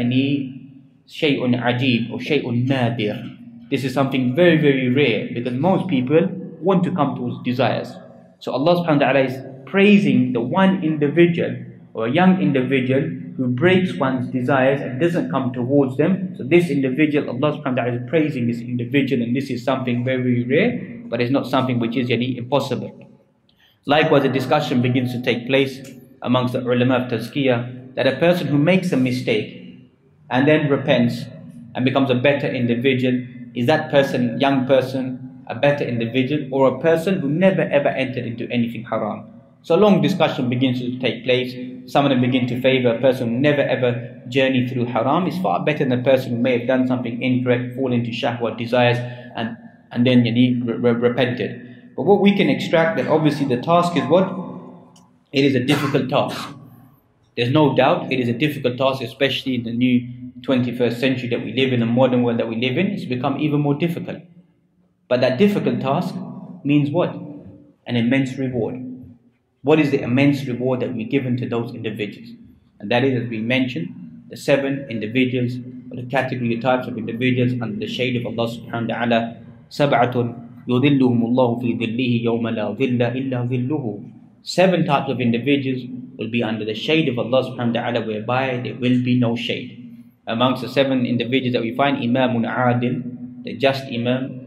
شيء عجيب or شيء نادر. This is something very, very rare because most people want to come towards desires. So Allah subhanahu wa ta'ala is praising the one individual or a young individual who breaks one's desires and doesn't come towards them. So this individual, Allah subhanahu wa ta'ala is praising this individual, and this is something very, very rare, but it's not something which is impossible. Likewise, a discussion begins to take place amongst the ulama of tazkiyah that a person who makes a mistake and then repents and becomes a better individual, is that person, young person, a better individual, or a person who never ever entered into anything haram? So a long discussion begins to take place. Some of them begin to favor a person who never ever journeyed through haram is far better than a person who may have done something incorrect, fall into shahwat desires, and then repented. But what we can extract, that obviously the task is what? It is a difficult task. There's no doubt it is a difficult task, especially in the new 21st century that we live in, the modern world that we live in. It's become even more difficult. But that difficult task means what? An immense reward. What is the immense reward that we given to those individuals? And that is, as we mentioned, the 7 individuals, or the category of types of individuals under the shade of Allah subhanahu wa ta'ala. سَبْعَةٌ يُذِلُّهُمُ اللَّهُ فِي ظِلِّهِ يَوْمَ لَا ظِلَّ إِلَّا ظِلُّهُ. 7 types of individuals will be under the shade of Allah subhanahu wa ta'ala, whereby there will be no shade. Amongst the 7 individuals that we find, Imamun Adil, the just Imam,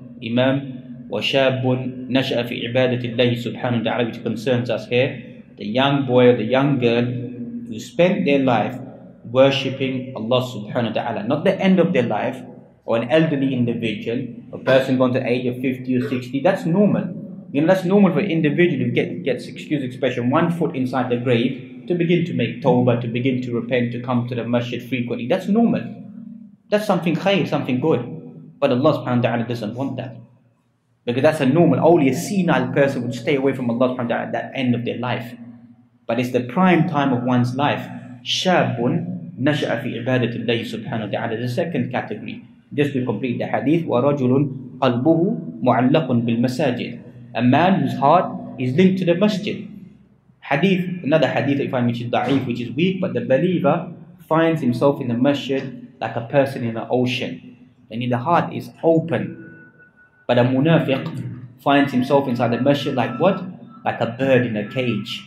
وَشَابٌ نَشَأَ فِي عِبَادَةِ اللَّهِ subhanahu wa ta'ala, which concerns us here, the young boy or the young girl who spent their life worshipping Allah subhanahu wa ta'ala. Not the end of their life, or an elderly individual, a person gone to the age of 50 or 60, that's normal. That's normal for an individual who gets, excuse expression, 1 foot inside the grave to begin to make tawbah, to begin to repent, to come to the masjid frequently. That's normal. That's something khair, something good. But Allah subhanahu wa ta'ala doesn't want that. Because that's a normal, only a senile person would stay away from Allah subhanahu wa ta'ala at that end of their life. But it's the prime time of one's life. Shabun نشأ في عبادة الله سبحانه وتعالى. The second category, just to complete the hadith, وَرَجُلٌ قَلْبُهُ مُعَلَّقٌ بِالْمَسَاجِدِ, a man whose heart is linked to the masjid. Hadith, another hadith I find which is da'if, which is weak, but the believer finds himself in the masjid like a person in an ocean, and the heart is open. But a munafiq finds himself inside the masjid like what? Like a bird in a cage.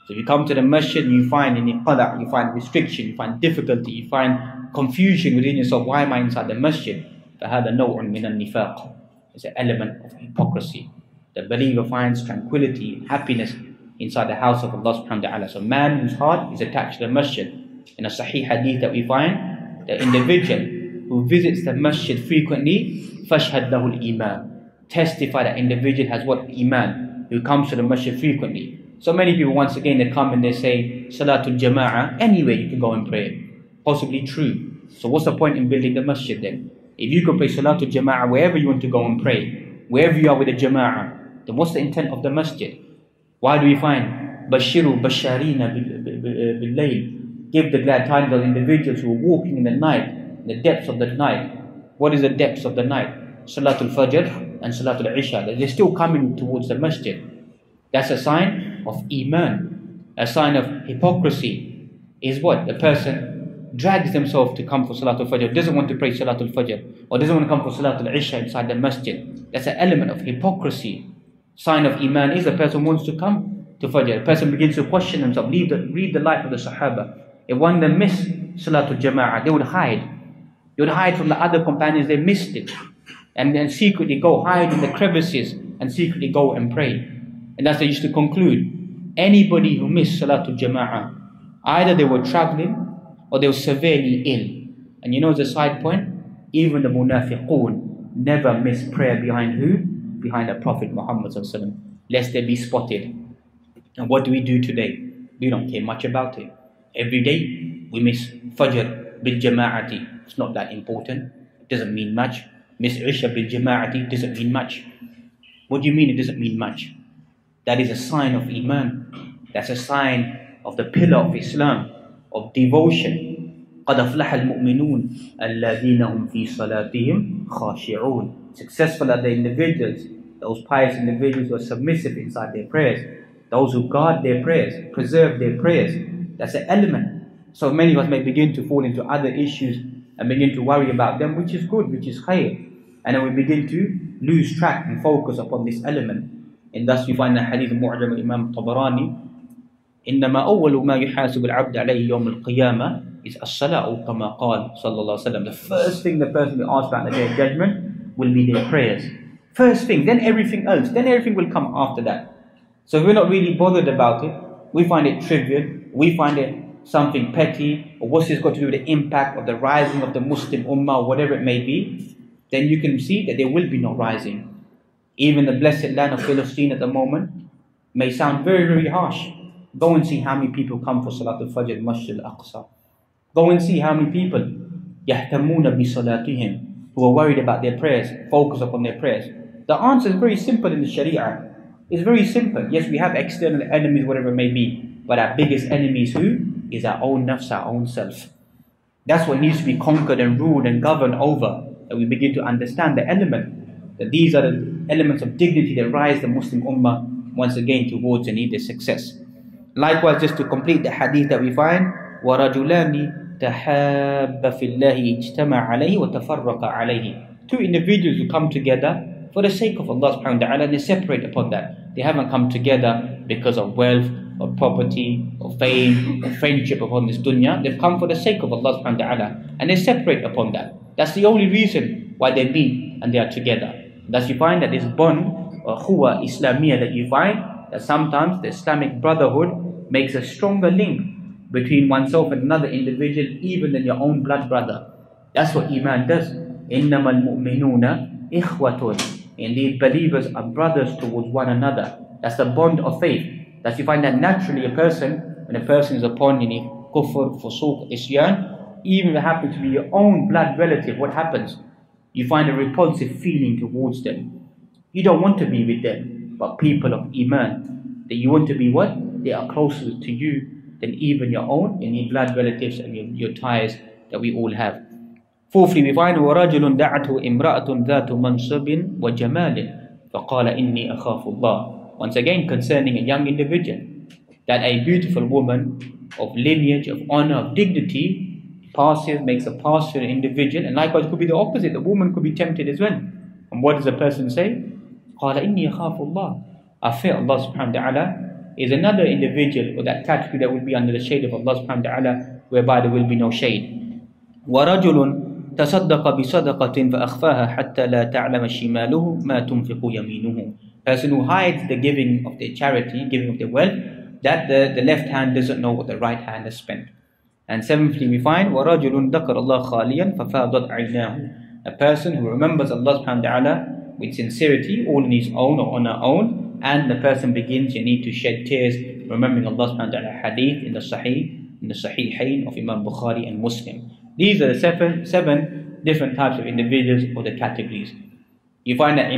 So if you come to the masjid and you find any qada', you find restriction, you find difficulty, you find confusion within yourself, why am I inside the masjid? فَهَذَا نَوْعٌ مِنَ النِّفَاقِ. It's an element of hypocrisy. The believer finds tranquility, happiness inside the house of Allah subhanahu wa ta'ala. So man whose heart is attached to the masjid. In a sahih hadith that we find, the individual who visits the masjid frequently, فَاشْهَدْ لَهُ الْإِيمَانِ, testify that individual has what? Iman, who comes to the masjid frequently. So many people, once again, they come and they say, Salatul Jama'ah, anywhere you can go and pray. Possibly true. So what's the point in building the masjid then? If you could pray Salatul Jama'ah wherever you want to go and pray, wherever you are with the Jama'ah, then what's the intent of the masjid? Why do we find Bashiru Basharina bil-layl, give the glad tidings of individuals who are walking in the night, in the depths of the night. What is the depths of the night? Salatul Fajr and Salatul Isha. They're still coming towards the masjid. That's a sign of Iman. A sign of hypocrisy is what? The person drags themselves to come for Salatul Fajr, doesn't want to pray Salatul Fajr, or doesn't want to come for Salatul Isha inside the masjid. That's an element of hypocrisy. Sign of Iman is a person wants to come to Fajr. A person begins to question himself. Read the life of the Sahaba. If one of them missed Salatul Jama'ah, they would hide. They would hide from the other companions, they missed it. And then secretly go hide in the crevices and secretly go and pray. And that's they used to conclude. Anybody who missed Salatul Jama'ah, either they were traveling or they were severely ill. And you know the side point? Even the munafiqun never miss prayer behind who? Behind the Prophet Muhammad sallallahu alaihi wasallam, lest they be spotted. And what do we do today? We don't care much about it. Every day we miss Fajr bil Jama'ati. It's not that important. It doesn't mean much. Miss Isha bil Jama'ati doesn't mean much. What do you mean it doesn't mean much? That is a sign of Iman. That's a sign of the pillar of Islam, of devotion. قَدْ أَفْلَحَ الْمُؤْمِنُونَ الَّذِينَ هُمْ فِي صَلَاتِهِمْ خَاشِعُونَ. Successful are the individuals, those pious individuals who are submissive inside their prayers, those who guard their prayers, preserve their prayers. That's an element. So many of us may begin to fall into other issues and begin to worry about them, which is good, which is khair. And then we begin to lose track and focus upon this element. And thus you find the hadith of Mu'jam al-Imam Tabarani, إنما أول ما يحاسب العبد عليه يوم القيامة is الصلاة كما قال صلى الله عليه وسلم. The first thing the person will ask about the day of judgment will be their prayers. First thing, then everything else, then everything will come after that. So if we're not really bothered about it, we find it trivial, we find it something petty, or what's this got to do with the impact of the rising of the Muslim Ummah, or whatever it may be, then you can see that there will be no rising. Even the blessed land of Palestine at the moment may sound very, very harsh. Go and see how many people come for Salatul Fajr, Masjid al-Aqsa. Go and see how many people يَهْتَمُونَ بِصَلَاتِهِمْ, who are worried about their prayers, focus upon their prayers. The answer is very simple in the Sharia. It's very simple. Yes, we have external enemies, whatever it may be, but our biggest enemy is who? Is our own nafs, our own self. That's what needs to be conquered and ruled and governed over. That we begin to understand the element, that these are the elements of dignity that rise the Muslim Ummah once again towards and their success. Likewise, just to complete the hadith that we find, وَرَجُلَانِ تَحَابَّ فِي اللَّهِ اجْتَمَعَ عَلَيْهِ وَتَفَرَّقَ عَلَيْهِ. Two individuals who come together for the sake of Allah subhanahu wa ta'ala, and they separate upon that. They haven't come together because of wealth or property or fame or friendship upon this dunya. They've come for the sake of Allah subhanahu wa ta'ala, and they separate upon that. That's the only reason why they meet and they are together. Thus you find that this bond or khuwa Islamiyah that you find, that sometimes the Islamic brotherhood makes a stronger link between oneself and another individual even than your own blood brother. That's what Iman does. إِنَّمَا الْمُؤْمِنُونَ إِخْوَةٌ. Indeed, believers are brothers towards one another. That's the bond of faith. That you find that naturally when a person is upon any kufr, fusuq, isyan, even if it happens to be your own blood relative, what happens? You find a repulsive feeling towards them. You don't want to be with them, but people of Iman, that you want to be what? They are closer to you than even your own, any blood relatives and your ties that we all have. Fourthly, we find وَرَجُلٌ دَعَتْهُ إِمْرَأَةٌ ذَاتُ مَنْصَبٍ وَجَمَالٍ فَقَالَ إِنِّي أَخَافُ اللَّهِ. Once again, concerning a young individual, that a beautiful woman of lineage, of honor, of dignity, makes a pass to an individual, and likewise it could be the opposite. The woman could be tempted as well. And what does the person say? قَالَ إِنِّي أَخَافُ اللَّهِ. I fear Allah subhanahu wa ta'ala. Is another individual or that category that will be under the shade of Allah subhanahu wa ta'ala, whereby there will be no shade. وَرَجُلٌ تَصَدَّقَ بِصَدَقَةٍ فَأَخْفَاهَا حَتَّى لَا تَعْلَمَ شِمَالُهُ مَا تُنْفِقُ يَمِينُهُ. Person who hides the giving of their charity, giving of their wealth, that the left hand doesn't know what the right hand has spent. And seventhly, we find وَرَجُلٌ ذَكَرَ اللَّهَ خَالِيًا فَفَاضَتْ عَيْنَاهُ. A person who remembers Allah subhanahu wa ta'ala with sincerity, all in his own or on her own, and the person begins to shed tears, remembering Allah subhanahu wa ta'ala. Hadith in the Sahihain of Imam Bukhari and Muslim. These are the seven different types of individuals or the categories. You find that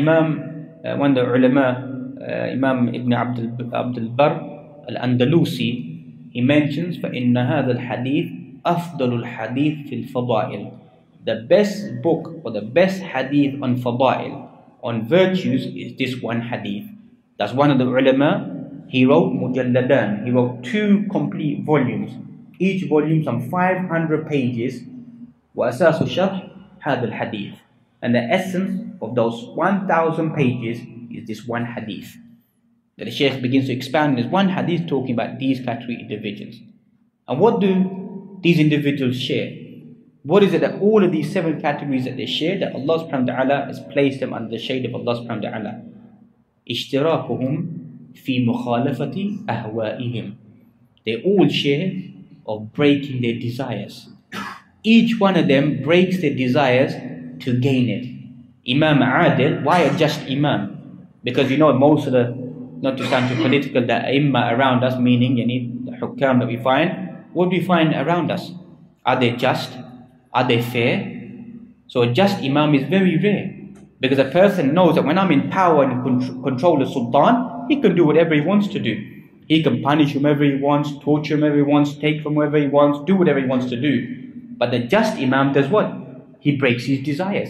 one of the ulama, Imam Ibn Abdul Barr al-Andalusi, he mentions فَإِنَّ هَذَا الْحَدِيث أَفْضَلُ الْحَدِيث فِي الْفَضَائِلِ. The best book or the best hadith on fada'il, on virtues, is this one hadith. That's one of the ulama. He wrote mujalladan. He wrote 2 complete volumes. Each volume some 500 pages. وَأَسَاسُ شَرْحِ هَذَا الْحَدِيث. And the essence of those 1,000 pages is this one hadith. That the Shaykh begins to expand in this one hadith, talking about these category individuals. And what do these individuals share? What is it that all of these 7 categories that they share, that Allah subhanahu wa ta'ala has placed them under the shade of Allah subhanahu wa ta'ala? اشتراكهم في مخالفة أهوائهم. They all share of breaking their desires. Each one of them breaks their desires to gain it. Imam Adil, why a just Imam? Because most of the, not to sound too political, the Imma around us, meaning the Hukam that we find, what do we find around us? Are they just? Are they fair? So a just Imam is very rare. Because a person knows that when I'm in power and control the Sultan, he can do whatever he wants to do. He can punish whomever he wants, torture whomever he wants, take from whoever he wants, do whatever he wants to do. But the just Imam does what? He breaks his desires.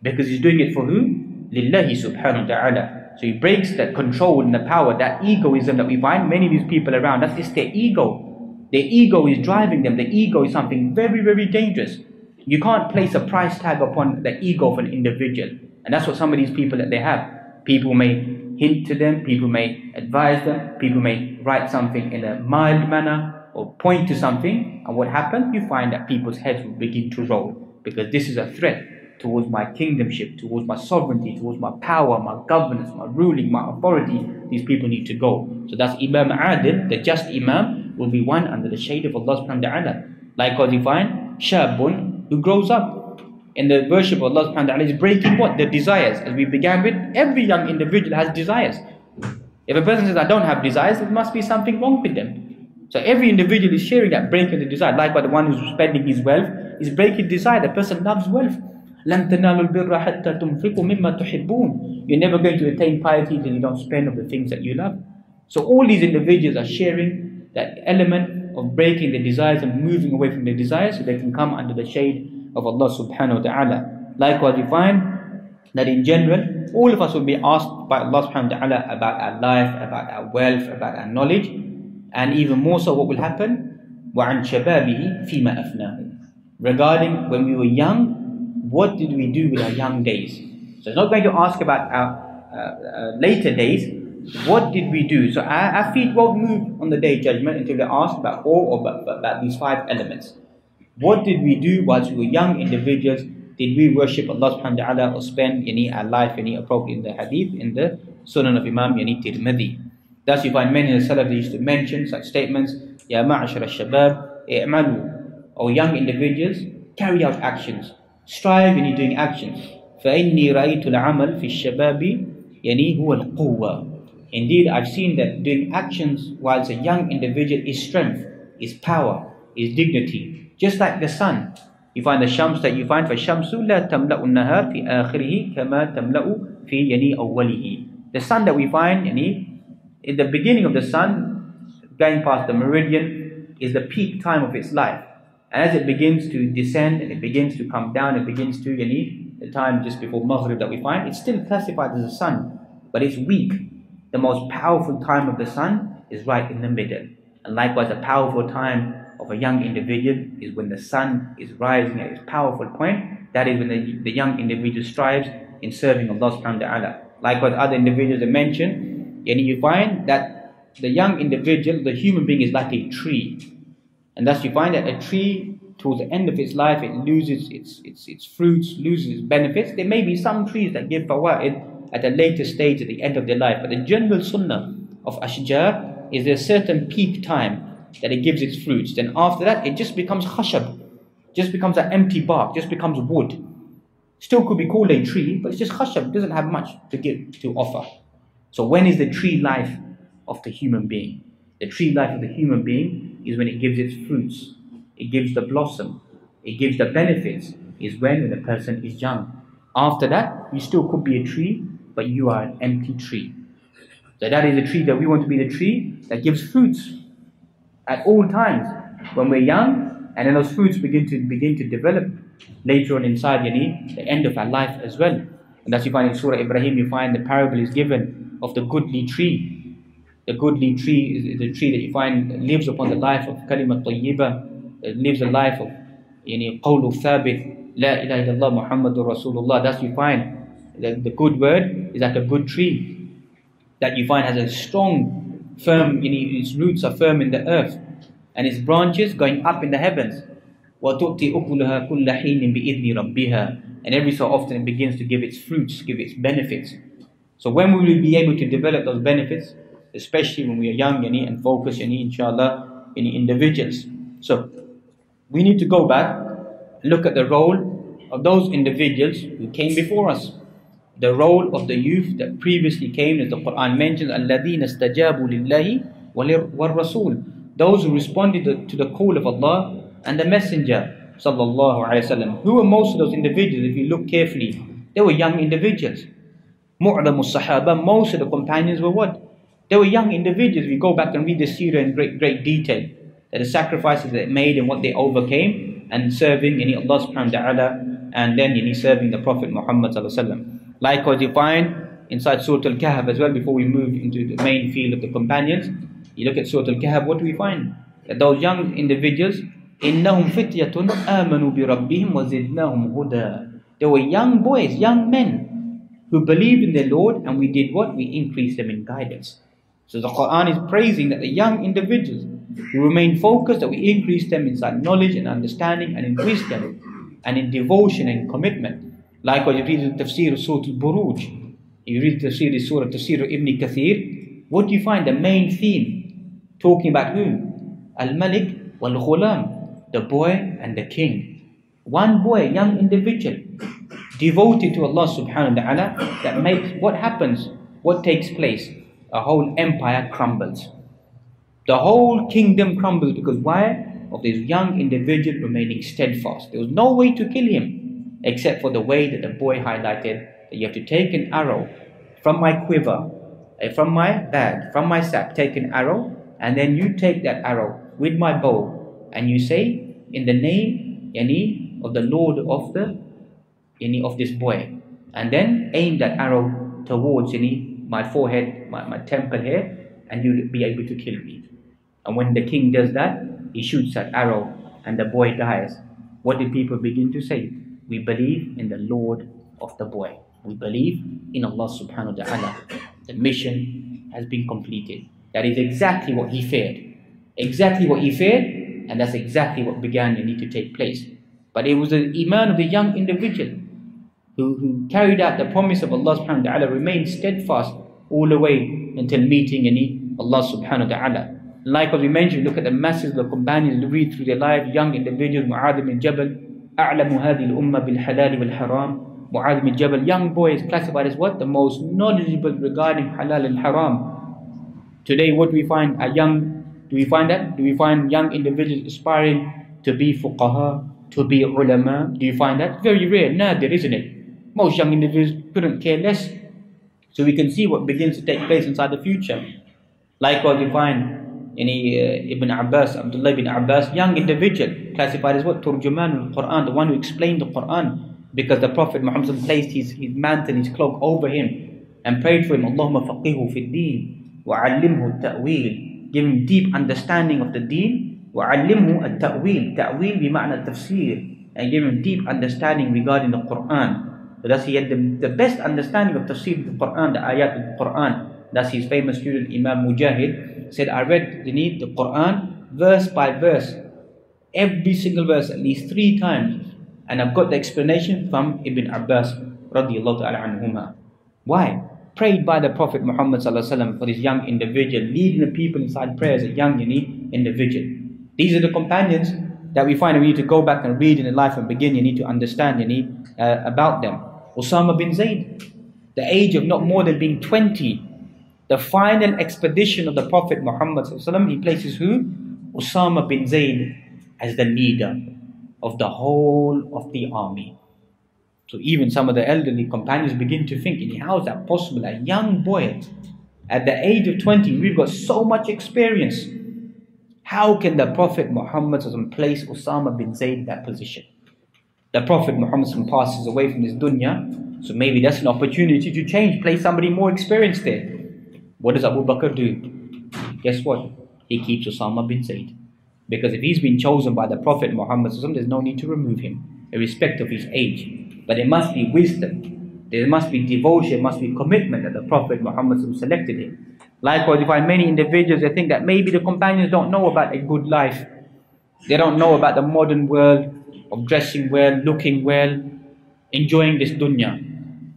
Because he's doing it for who? Lillahi subhanahu wa ta'ala. So he breaks that control and the power, that egoism that we find many of these people around us. It's their ego. Their ego is driving them. The ego is something very, very dangerous. You can't place a price tag upon the ego of an individual. And that's what some of these people that they have. People may hint to them, people may advise them, people may write something in a mild manner or point to something. And what happens? You find that people's heads will begin to roll. Because this is a threat towards my kingdomship, towards my sovereignty, towards my power, my governance, my ruling, my authority. These people need to go. So that's Imam Adil, the just Imam, will be one under the shade of Allah subhanahu wa ta'ala. Likewise you find Shabun, who grows up in the worship of Allah subhanahu wa ta'ala, is breaking what? The desires. As we began with, every young individual has desires. If a person says, I don't have desires, there must be something wrong with them. So every individual is sharing that, breaking the desire. Likewise, the one who's spending his wealth is breaking desire. The person loves wealth. لَن تَنَالُوا الْبِرَّ حَتَّى تُنْفِقُوا مِمَّا تُحِبُّونَ. You're never going to attain piety until you don't spend of the things that you love. So all these individuals are sharing that element of breaking the desires and moving away from the desires so they can come under the shade of Allah subhanahu wa ta'ala. Likewise, we find that in general, all of us will be asked by Allah subhanahu wa ta'ala about our life, about our wealth, about our knowledge, and even more so what will happen, وَعَنْ شَبَابِهِ فِيمَا أَفْنَاهُ. Regarding when we were young, what did we do with our young days? So it's not going to ask about our later days. What did we do? So our feet won't move on the day of judgment until they're asked about all or about these 5 elements. What did we do whilst we were young individuals? Did we worship Allah subhanahu wa ta'ala or spend our life appropriate in the hadith, in the Sunan of Imam Tirmidhi? Thus you find many of the Salaf used to mention such statements, Ya ma'ashara al-shabab, i'malu. O young individuals, carry out actions. Strive in doing actions. فَإِنِّي رَأَيْتُ الْعَمَلْ فِي الشَّبَابِ هُوَ الْقُوَّةِ. Indeed, I've seen that doing actions whilst a young individual is strength, is power, is dignity. Just like the sun, you find the shams that you find, فَالشَّمْسُ لَا تَمْلَأُ النَّهَارِ فِي آخِرِهِ كَمَا تَمْلَأُ فِي أَوَّلِهِ. The sun that we find in the beginning of the sun, going past the meridian, is the peak time of its life. And as it begins to descend and it begins to come down, it begins to, the time just before Maghrib that we find, it's still classified as the sun, but it's weak. The most powerful time of the sun is right in the middle. And likewise, a powerful time of a young individual is when the sun is rising at its powerful point. That is when the young individual strives in serving Allah subhanahu wa ta'ala. Likewise, other individuals are mentioned, and you find that the young individual, the human being, is like a tree. And thus you find that a tree, towards the end of its life, it loses its fruits, loses its benefits. There may be some trees that give fawaid at a later stage, at the end of their life. But the general sunnah of ashjar is there a certain peak time that it gives its fruits. Then after that, it just becomes khashab, just becomes an empty bark, just becomes wood. Still could be called a tree, but it's just khashab, it doesn't have much to give, to offer. So when is the tree life of the human being? The tree life of the human being is when it gives its fruits, it gives the blossom, it gives the benefits, is when the person is young. After that, you still could be a tree, but you are an empty tree. So that is the tree that we want to be, the tree that gives fruits at all times when we're young, and then those fruits begin to develop later on inside the end of our life as well. And that's you find in Surah Ibrahim, you find the parable is given of the goodly tree. The goodly tree is the tree that you find lives upon the life of kalimat tayyibah, it lives a life of qawlu thabit, la ilaha illallah Muhammadur Rasulullah. That's you find the good word is like a good tree that you find has a strong, firm, its roots are firm in the earth, and its branches going up in the heavens. وَتُؤْتِي أُكُلُهَا كُلَّ حِينٍ بِإِذْنِ رَبِّهَا. And every so often it begins to give its fruits, give its benefits. So when we will be able to develop those benefits, especially when we are young and focused, inshallah, individuals. So we need to go back and look at the role of those individuals who came before us. The role of the youth that previously came, as the Quran mentions, الَّذِينَ اسْتَجَابُوا لِلَّهِ وَالرَّسُولِ. Those who responded to the call of Allah and the Messenger sallallahu alaihi wasallam. Who were most of those individuals? If you look carefully, they were young individuals. Mu'adhamu sahaba, most of the companions were what? They were young individuals. We go back and read the seerah in great detail, that the sacrifices they made and what they overcame, and serving Allah subhanahu wa ta'ala, and then serving the Prophet Muhammad sallallahu alaihi wasallam. Likewise, you find inside Surah Al-Kahf as well, before we move into the main field of the companions, you look at Surah Al-Kahf, what do we find? That those young individuals, إِنَّهُمْ فِتْيَةٌ آمَنُوا بِرَبِّهِمْ وَزِدْنَاهُمْ هُدًى. They were young boys, young men, who believed in their Lord, and we did what? We increased them in guidance. So the Quran is praising that the young individuals who remain focused, that we increase them inside knowledge and understanding and in wisdom and in devotion and commitment. Likewise, you read the tafsir of Surah Al-Buruj, you read the tafsir of Ibn Kathir, what do you find? The main theme, talking about whom? Al-Malik wal-Ghulam, the boy and the king. One boy, young individual, devoted to Allah subhanahu wa ta'ala, that makes, what happens? What takes place? A whole empire crumbles. The whole kingdom crumbles because why? Of this young individual remaining steadfast. There was no way to kill him except for the way that the boy highlighted, that you have to take an arrow from my quiver, from my bag, from my sack, take an arrow, and then you take that arrow with my bow, and you say, in the name of the Lord of this boy, and then aim that arrow towards my forehead, my temple here, and you'll be able to kill me. And when the king does that, he shoots that arrow, and the boy dies. What did people begin to say? We believe in the Lord of the boy. We believe in Allah subhanahu wa ta'ala. The mission has been completed. That is exactly what he feared. Exactly what he feared, and that's exactly what began to take place. But it was the iman of the young individual who carried out the promise of Allah subhanahu wa ta'ala, remained steadfast all the way until meeting Allah subhanahu wa ta'ala. Like as we mentioned, look at the masses of the companions, read through their lives, young individuals, Mu'adh bin Jabal, أعلم هذه الأمة بالحلال والحرام. Mu'adh bin Jabal, young boy, is classified as what? The most knowledgeable regarding halal and haram. Today, what do we find? Do we find that? Do we find young individuals aspiring to be fuqaha, to be ulama? Do you find that? Very rare, nadir, isn't it? Most young individuals couldn't care less. So we can see what begins to take place inside the future. Likewise, you find Ibn Abbas, Abdullah ibn Abbas, young individual, classified as what? Turjuman al-Quran, the one who explained the Quran, because the Prophet Muhammad placed his mantle, his cloak over him and prayed for him, Allahumma faqihu fi d-din wa'allimhu at-ta'wil, give him deep understanding of the deen, wa'allimhu at-ta'wil, ta'wil bima'na tafsir, and give him deep understanding regarding the Quran. So thus he had the best understanding of tafsir of the Quran, the ayat of the Quran. Thus his famous student Imam Mujahid said, I read the Quran verse by verse, every single verse at least 3 times, and I've got the explanation from Ibn Abbas radiallahu ta'ala anhuma. Why? Prayed by the Prophet Muhammad sallallahu alaihi wasallam for this young individual, leading the people inside prayer as a young individual. These are the companions that we find we need to go back and read in the life and begin. You need to understand about them. Usama bin Zayd, the age of not more than being 20, the final expedition of the Prophet Muhammad sallallahu alaihi wasallam, he places who? Usama bin Zayd as the leader of the whole of the army. So even some of the elderly companions begin to think, how is that possible? A young boy at the age of 20, we've got so much experience. How can the Prophet Muhammad place Usama bin Zayd in that position? The Prophet Muhammad passes away from this dunya, so maybe that's an opportunity to change, place somebody more experienced there. What does Abu Bakr do? Guess what? He keeps Usama bin Zayd. Because if he's been chosen by the Prophet Muhammad, there's no need to remove him, irrespective of his age. But there must be wisdom, there must be devotion, there must be commitment that the Prophet Muhammad selected him. Likewise, you find many individuals that think that maybe the companions don't know about a good life. They don't know about the modern world of dressing well, looking well, enjoying this dunya.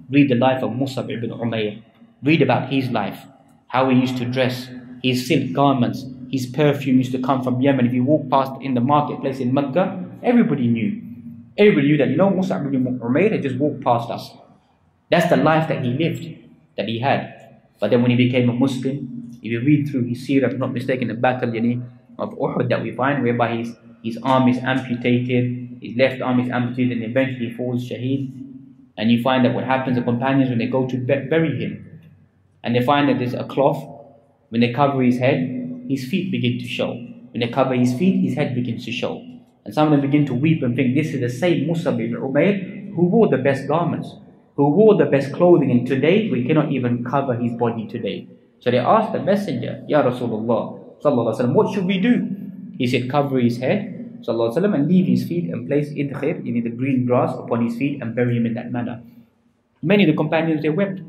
Read the life of Mus'ab ibn Umayr. Read about his life, how he used to dress, his silk garments, his perfume used to come from Yemen. If you walk past in the marketplace in Mecca, everybody knew. Everybody knew that, Mus'ab ibn Umayr had just walked past us. That's the life that he lived, that he had. But then when he became a Muslim, if you read through his seerah, if I'm not mistaken, the battle of Uhud that we find, whereby his arm is amputated, his left arm is amputated, and eventually he falls shaheed. And you find that what happens, the companions, when they go to bury him, and they find that there's a cloth, when they cover his head, his feet begin to show. When they cover his feet, his head begins to show. And some of them begin to weep and think, this is the same Mus'ab ibn Umayr who wore the best garments, who wore the best clothing, and today we cannot even cover his body today. So they asked the messenger, Ya Rasulullah sallallahu alaihi wasallam, what should we do? He said, cover his head sallallahu alaihi wasallam and leave his feet and place idkhir, the green grass, upon his feet and bury him in that manner. Many of the companions, they wept.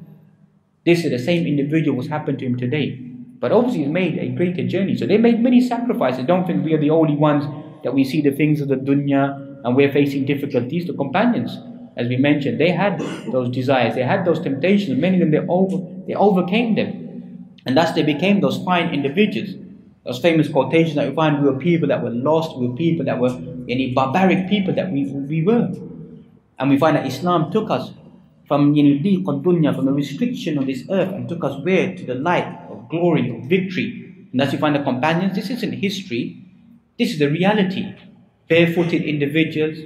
This is the same individual what's happened to him today. But obviously he's made a greater journey. So they made many sacrifices. Don't think we are the only ones that we see the things of the dunya and we're facing difficulties. The companions, as we mentioned, they had those desires, they had those temptations. Many of them, they overcame them. And thus they became those fine individuals. Those famous quotations that we find, we were people that were lost, we were people that were any barbaric people that we were. And we find that Islam took us from dunya, from the restriction of this earth, and took us where? To the light of glory, of victory. And as you find the companions, this isn't history, this is the reality. Barefooted individuals,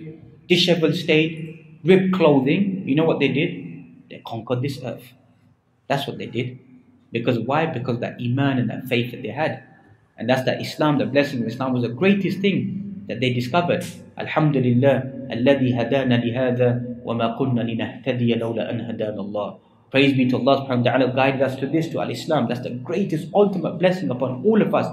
disheveled state, ripped clothing. You know what they did? They conquered this earth. That's what they did. Because why? Because that iman and that faith that they had. And that's that Islam, the blessing of Islam was the greatest thing that they discovered. Alhamdulillah, alladhi hadana lihada wa ma kunna linahtadiya lawla an hadana Allah. Praise be to Allah subhanahu wa ta'ala, guided us to this, to Al-Islam. That's the greatest ultimate blessing upon all of us.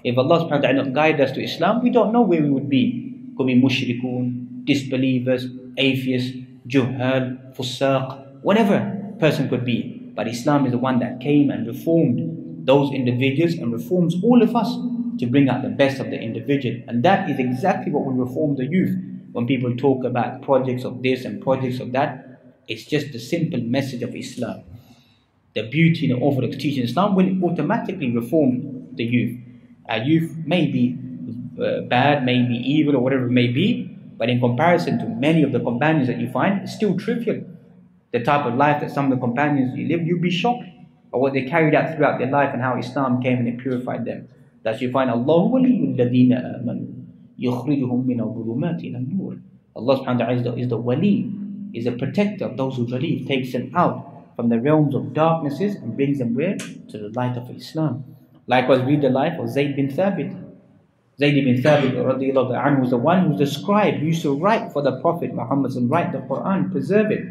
If Allah subhanahu wa ta'ala guided us to Islam, we don't know where we would be. Could be mushrikun, disbelievers, atheists, juhal, fusaq, whatever person could be. But Islam is the one that came and reformed those individuals and reforms all of us to bring out the best of the individual. And that is exactly what will reform the youth. When people talk about projects of this and projects of that, it's just the simple message of Islam. The beauty and the orthodox teaching of Islam will automatically reform the youth. Our youth may be bad, may be evil, or whatever it may be, but in comparison to many of the companions that you find, it's still trivial. The type of life that some of the companions lived, you'd be shocked at what they carried out throughout their life and how Islam came and it purified them. Thus you find Allah waliyul ladina amanu yukhrijuhum min al-dhulumati ila an-nur. Allah subhanahu wa ta'ala is the wali, is the protector of those who believe, takes them out from the realms of darknesses and brings them where? To the light of Islam. Likewise, read the life of Zayd bin Thabit. Zayd bin Thabit radiallahu anhu was the one who's the scribe who used to write for the Prophet Muhammad and write the Quran, preserve it.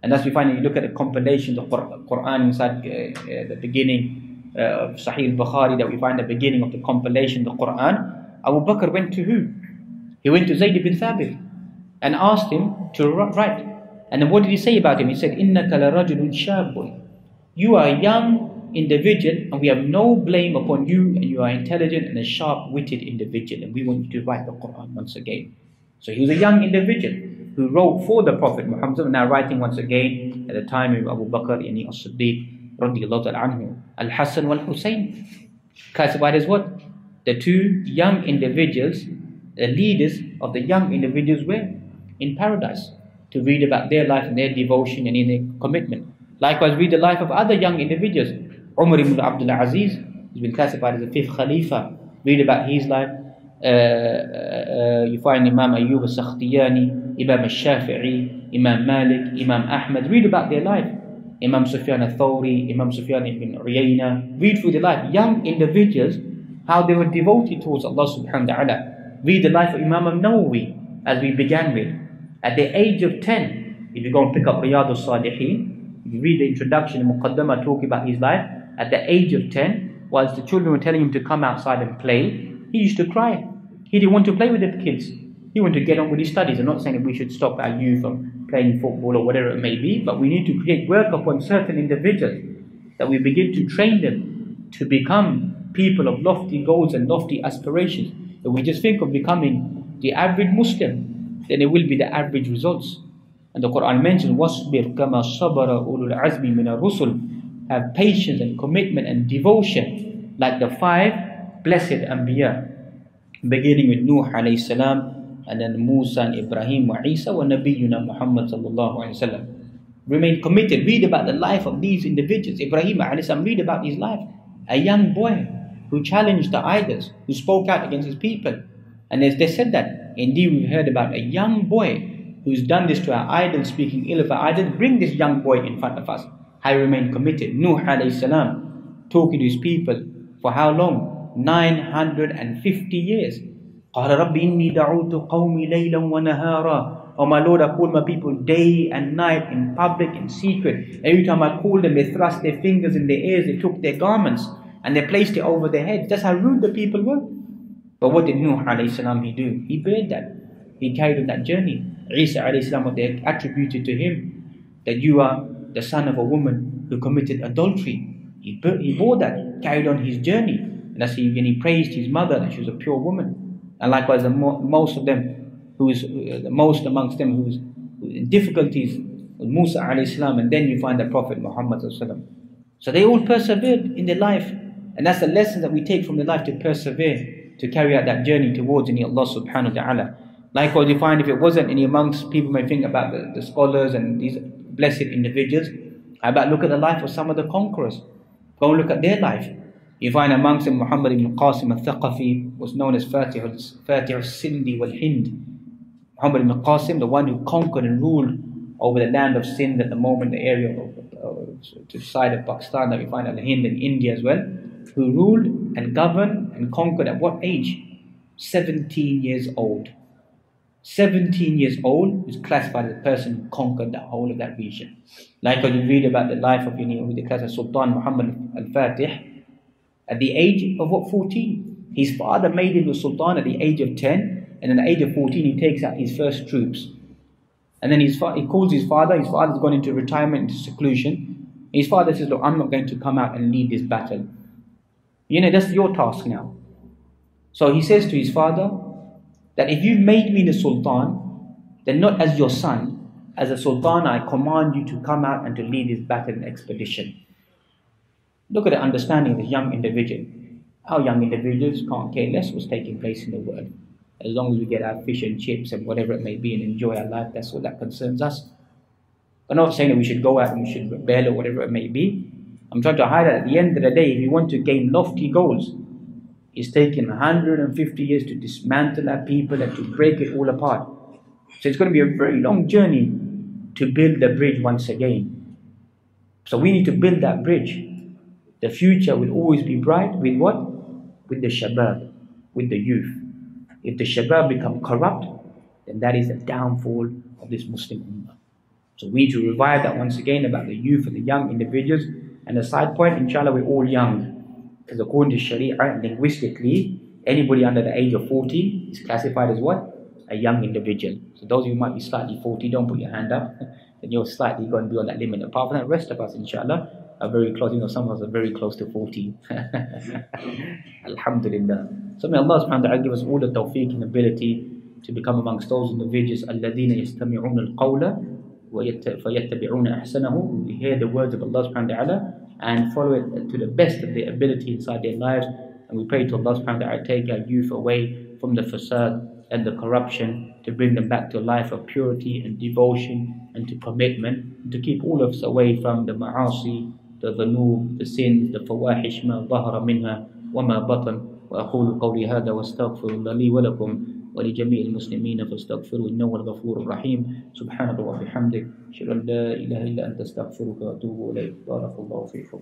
And as we find, if you look at the compilation of the Quran inside the beginning of Sahih al-Bukhari, that we find the beginning of the compilation of the Quran, Abu Bakr went to who? He went to Zayd bin Thabit and asked him to write. And then what did he say about him? He said, إِنَّكَ لَرَجُلٌ شَابٌ. You are a young individual and we have no blame upon you, and you are intelligent and a sharp-witted individual, and we want you to write the Quran once again. So he was a young individual who wrote for the Prophet Muhammad, now writing once again at the time of Abu Bakr yani as-Siddiq radiallahu anhu. Al-Hasan wal-Hussein, classified as what? The two young individuals, the leaders of the young individuals were in paradise, to read about their life and their devotion and in their commitment. Likewise, read the life of other young individuals. Umar ibn Abdul Aziz has been classified as the fifth Khalifa. Read about his life. You find Imam Ayyub al-Sakhtiyani, Imam al-Shafi'i, Imam Malik, Imam Ahmad. Read about their life. Imam Sufyan al-Thawri, Imam Sufyan ibn Uyayna. Read through their life. Young individuals, how they were devoted towards Allah subhanahu wa ta'ala. Read the life of Imam al-Nawawi, as we began with. At the age of 10, if you go and pick up Riyadh al-Salihin, you read the introduction and Muqaddamah talking about his life. At the age of 10, whilst the children were telling him to come outside and play, he used to cry. He didn't want to play with the kids. He wanted to get on with his studies. I'm not saying that we should stop our youth from playing football or whatever it may be, but we need to create work upon certain individuals, that we begin to train them to become people of lofty goals and lofty aspirations. If we just think of becoming the average Muslim, then it will be the average results. And the Quran mentions, وَاصْبِرْ كَمَا صَبَرَ أُولُو الْعَزْمِ مِنَ الرُّسُلِ. Have patience and commitment and devotion like the 5 blessed Anbiya, beginning with Nuh alayhi salam, and then Musa and Ibrahim wa Isa wa Nabiyyuna Muhammad sallallahu alayhi wa sallam. Remain committed. Read about the life of these individuals. Ibrahim alayhi salam, read about his life. A young boy who challenged the idols, who spoke out against his people. And as they said that, indeed we've heard about a young boy who's done this to our idols, speaking ill of our idols. Bring this young boy in front of us. I remain committed. Nuh alayhi salam, talking to his people for how long? 950 years. قَالَ رَبِّ إِنِّي دَعُوتُ قَوْمِي لَيْلًا وَنَهَارًا. Oh my Lord, I called my people day and night, in public, in secret. Every time I called them, they thrust their fingers in their ears, they took their garments and they placed it over their heads. That's how rude the people were. But what did Nuh alayhi salam do? He bared that. He carried on that journey. Isa alayhi salam, what they attributed to him, that you are the son of a woman who committed adultery. He bore that, carried on his journey. And that's when he praised his mother, that she was a pure woman. And likewise, most of them, the most amongst them who was in difficulties, was Musa alayhi salam, and then you find the Prophet Muhammad sallallahu alaihi wasallam. So they all persevered in their life. And that's the lesson that we take from their life, to persevere, to carry out that journey towards Allah subhanahu wa ta'ala. Likewise, you find if it wasn't any amongst, people may think about the scholars and these blessed individuals. How about look at the life of some of the conquerors? Go and look at their life. You find amongst them Muhammad ibn Qasim al-Thaqafi, was known as Fatih al-Sindhi wal-Hind. Muhammad ibn Qasim, the one who conquered and ruled over the land of Sindh at the moment, the area to the side of Pakistan that we find al-Hind in India as well, who ruled and governed and conquered at what age? 17 years old. 17 years old is classified as a person who conquered the whole of that region. Like when you read about the life of the class Sultan Muhammad al-Fatih, at the age of what, 14? His father made him the Sultan at the age of 10, and at the age of 14 he takes out his first troops. And then he calls his father's gone into retirement, into seclusion. His father says, look, I'm not going to come out and lead this battle. That's your task now. So he says to his father, that if you've made me the Sultan, then not as your son, as a Sultan I command you to come out and to lead this battle and expedition. Look at the understanding of this young individual. Our young individuals can't care less what's taking place in the world. As long as we get our fish and chips and whatever it may be and enjoy our life, that's all that concerns us. I'm not saying that we should go out and we should rebel or whatever it may be. I'm trying to highlight at the end of the day, if you want to gain lofty goals, it's taken 150 years to dismantle our people and to break it all apart. So it's going to be a very long journey to build the bridge once again. So we need to build that bridge. The future will always be bright with what? With the shabab, with the youth. If the shabab become corrupt, then that is the downfall of this Muslim ummah. So we need to revive that once again about the youth and the young individuals. And the side point, inshallah, we're all young. Because according to Sharia, linguistically, anybody under the age of 40 is classified as what? A young individual. So those of you who might be slightly 40, don't put your hand up. Then you're slightly going to be on that limit. Apart from that, the rest of us, inshallah, are very close. You know, some of us are very close to 40. Alhamdulillah. So may Allah subhanahu wa ta'ala give us all the tawfiq and ability to become amongst those individuals الَّذِينَ يَسْتَمِعُونَ الْقَوْلَ فَيَتَّبِعُونَ أَحْسَنَهُ. We hear the words of Allah subhanahu wa ta'ala and follow it to the best of their ability inside their lives. And we pray to Allah subhanahu wa ta'ala take our youth away from the fasad and the corruption, to bring them back to a life of purity and devotion and to commitment, and to keep all of us away from the ma'asi, the dhunub, the sins, the fawahish ma dhahara minha wa ma batan. وأقول قولي هذا واستغفر الله لي ولكم ولجميع المسلمين فاستغفروا إنه هو الغفور الرحيم. سبحانك اللهم وبحمدك أشهد أن لا إله إلا أنت أستغفرك وأتوب إليك. بارك الله فيكم.